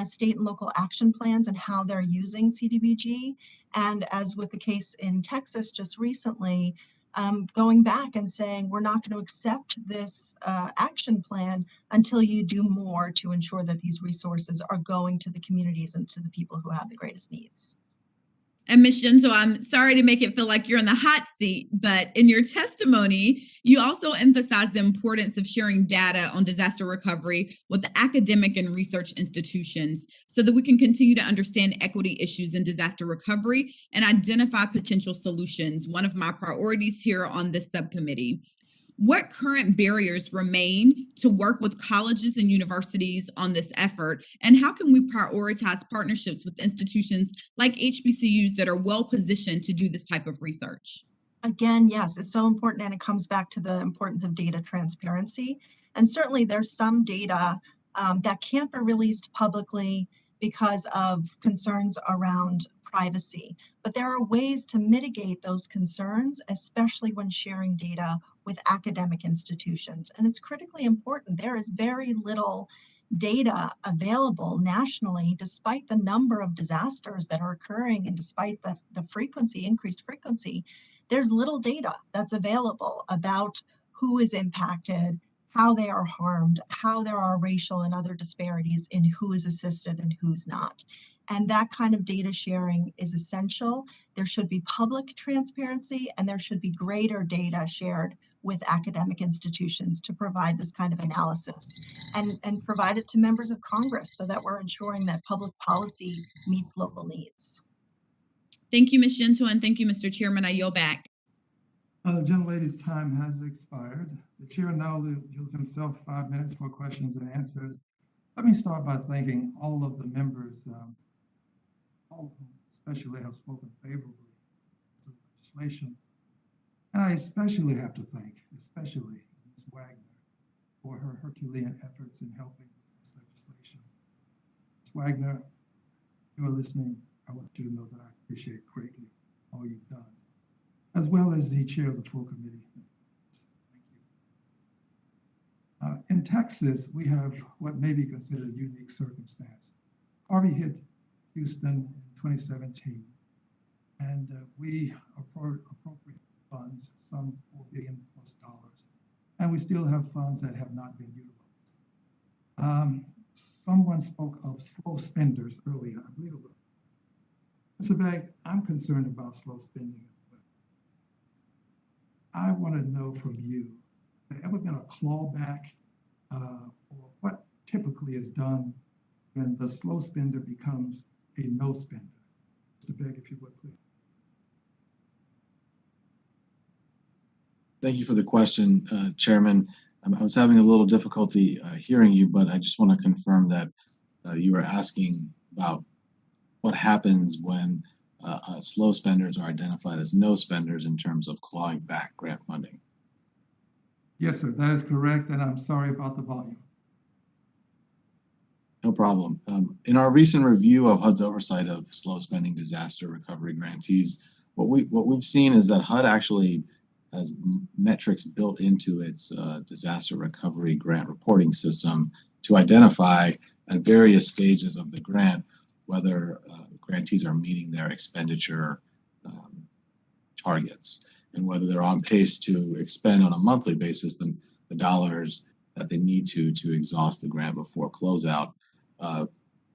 state and local action plans and how they're using CDBG. And as with the case in Texas just recently, going back and saying, we're not going to accept this action plan until you do more to ensure that these resources are going to the communities and to the people who have the greatest needs. And Ms. Shinto, I'm sorry to make it feel like you're in the hot seat, but in your testimony, you also emphasized the importance of sharing data on disaster recovery with academic and research institutions so that we can continue to understand equity issues in disaster recovery and identify potential solutions, one of my priorities here on this subcommittee. What current barriers remain to work with colleges and universities on this effort? And how can we prioritize partnerships with institutions like HBCUs that are well positioned to do this type of research? Again, yes, it's so important, and it comes back to the importance of data transparency. And certainly there's some data that can't be released publicly because of concerns around privacy. But there are ways to mitigate those concerns, especially when sharing data with academic institutions. And it's critically important. There is very little data available nationally, despite the number of disasters that are occurring and despite the increased frequency. There's little data that's available about who is impacted, how they are harmed, how there are racial and other disparities in who is assisted and who's not. And that kind of data sharing is essential. There should be public transparency, and there should be greater data shared with academic institutions to provide this kind of analysis and provide it to members of Congress so that we're ensuring that public policy meets local needs. Thank you, Ms. Shinto, and thank you, Mr. Chairman. I yield back. The gentlelady's time has expired. The chair now yields himself 5 minutes for questions and answers. Let me start by thanking all of the members, all of whom especially have spoken favorably to the legislation. And I especially have to thank, especially Ms. Wagner for her Herculean efforts in helping with this legislation. Ms. Wagner, if you are listening, I want you to know that I appreciate greatly all you've done, as well as the chair of the full committee. Thank you. In Texas, we have what may be considered a unique circumstance. Harvey hit Houston in 2017, and we appropriate funds, some $4 billion+, and we still have funds that have not been utilized. Someone spoke of slow spenders earlier. I believe it was Mr. Begg, I'm concerned about slow spending as well. I want to know from you, has there ever been a clawback or what typically is done when the slow spender becomes a no spender? Mr. Begg, if you would, please. Thank you for the question, Chairman. I was having a little difficulty hearing you, but I just want to confirm that you were asking about what happens when slow spenders are identified as no spenders in terms of clawing back grant funding. Yes, sir, that is correct, and I'm sorry about the volume. No problem. In our recent review of HUD's oversight of slow spending disaster recovery grantees, what we've seen is that HUD actually has metrics built into its disaster recovery grant reporting system to identify at various stages of the grant whether grantees are meeting their expenditure targets and whether they're on pace to expend on a monthly basis the dollars that they need to exhaust the grant before closeout.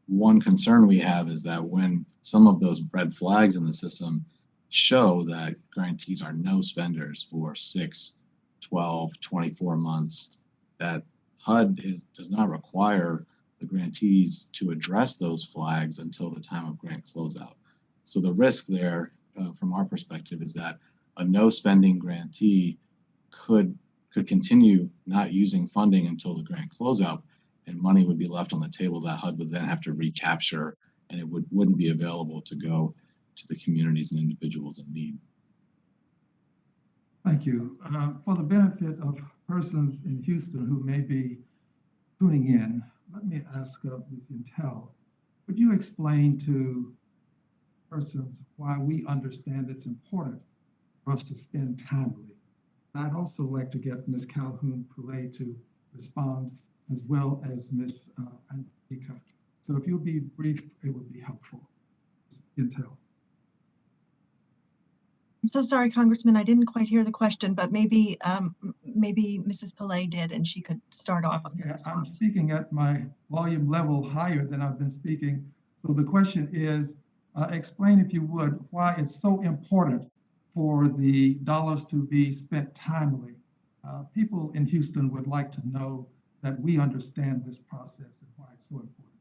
One concern we have is that when some of those red flags in the system show that grantees are no spenders for 6, 12, 24 months, that HUD does not require the grantees to address those flags until the time of grant closeout. So the risk there, from our perspective, is that a no spending grantee could continue not using funding until the grant closeout, and money would be left on the table that HUD would then have to recapture, and it wouldn't be available to go to the communities and individuals in need. Thank you. For the benefit of persons in Houston who may be tuning in, let me ask Ms. Intel, would you explain to persons why we understand it's important for us to spend timely? And I'd also like to get Ms. Calhoun-Poulet to respond, as well as Ms. Antica. So if you'll be brief, it would be helpful. Ms. Intel. I'm so sorry, Congressman, I didn't quite hear the question, but maybe Mrs. Pillay did, and she could start off on the I'm response. speaking at my volume level higher than I've been speaking. So the question is, explain, if you would, why it's so important for the dollars to be spent timely. People in Houston would like to know that we understand this process and why it's so important.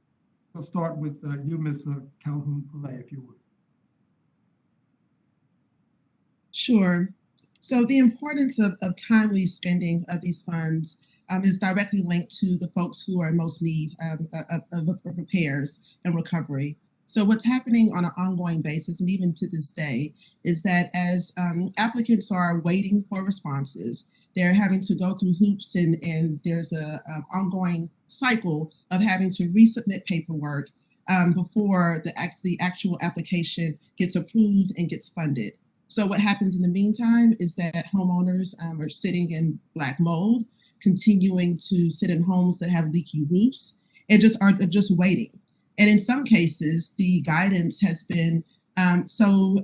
We'll start with you, Ms. Calhoun-Poulet, if you would. Sure. So the importance of timely spending of these funds is directly linked to the folks who are in most need of repairs and recovery. So what's happening on an ongoing basis, and even to this day, is that as applicants are waiting for responses, they're having to go through hoops, and there's a ongoing cycle of having to resubmit paperwork before the actual application gets approved and gets funded. So what happens in the meantime is that homeowners are sitting in black mold, continuing to sit in homes that have leaky roofs, and are just waiting. And in some cases, the guidance has been so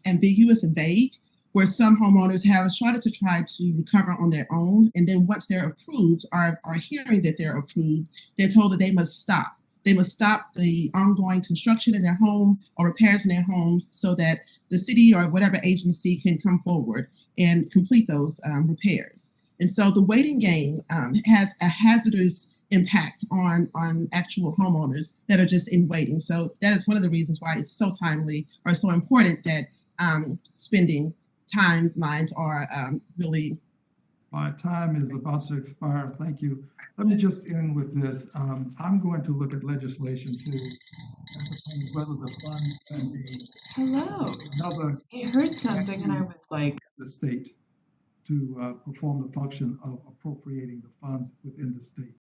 ambiguous and vague, where some homeowners have started to try to recover on their own, and then once they're approved, are hearing that they're approved, they're told that they must stop. They must stop the ongoing construction in their home or repairs in their homes so that the city or whatever agency can come forward and complete those repairs. And so the waiting game has a hazardous impact on actual homeowners that are just in waiting. So that is one of the reasons why it's so timely or so important that spending timelines are really. My time is about to expire. Thank you. Let me just end with this. I'm going to look at legislation to ascertain whether the funds can be. Hello. Another. I heard something and I was like. The state to perform the function of appropriating the funds within the state.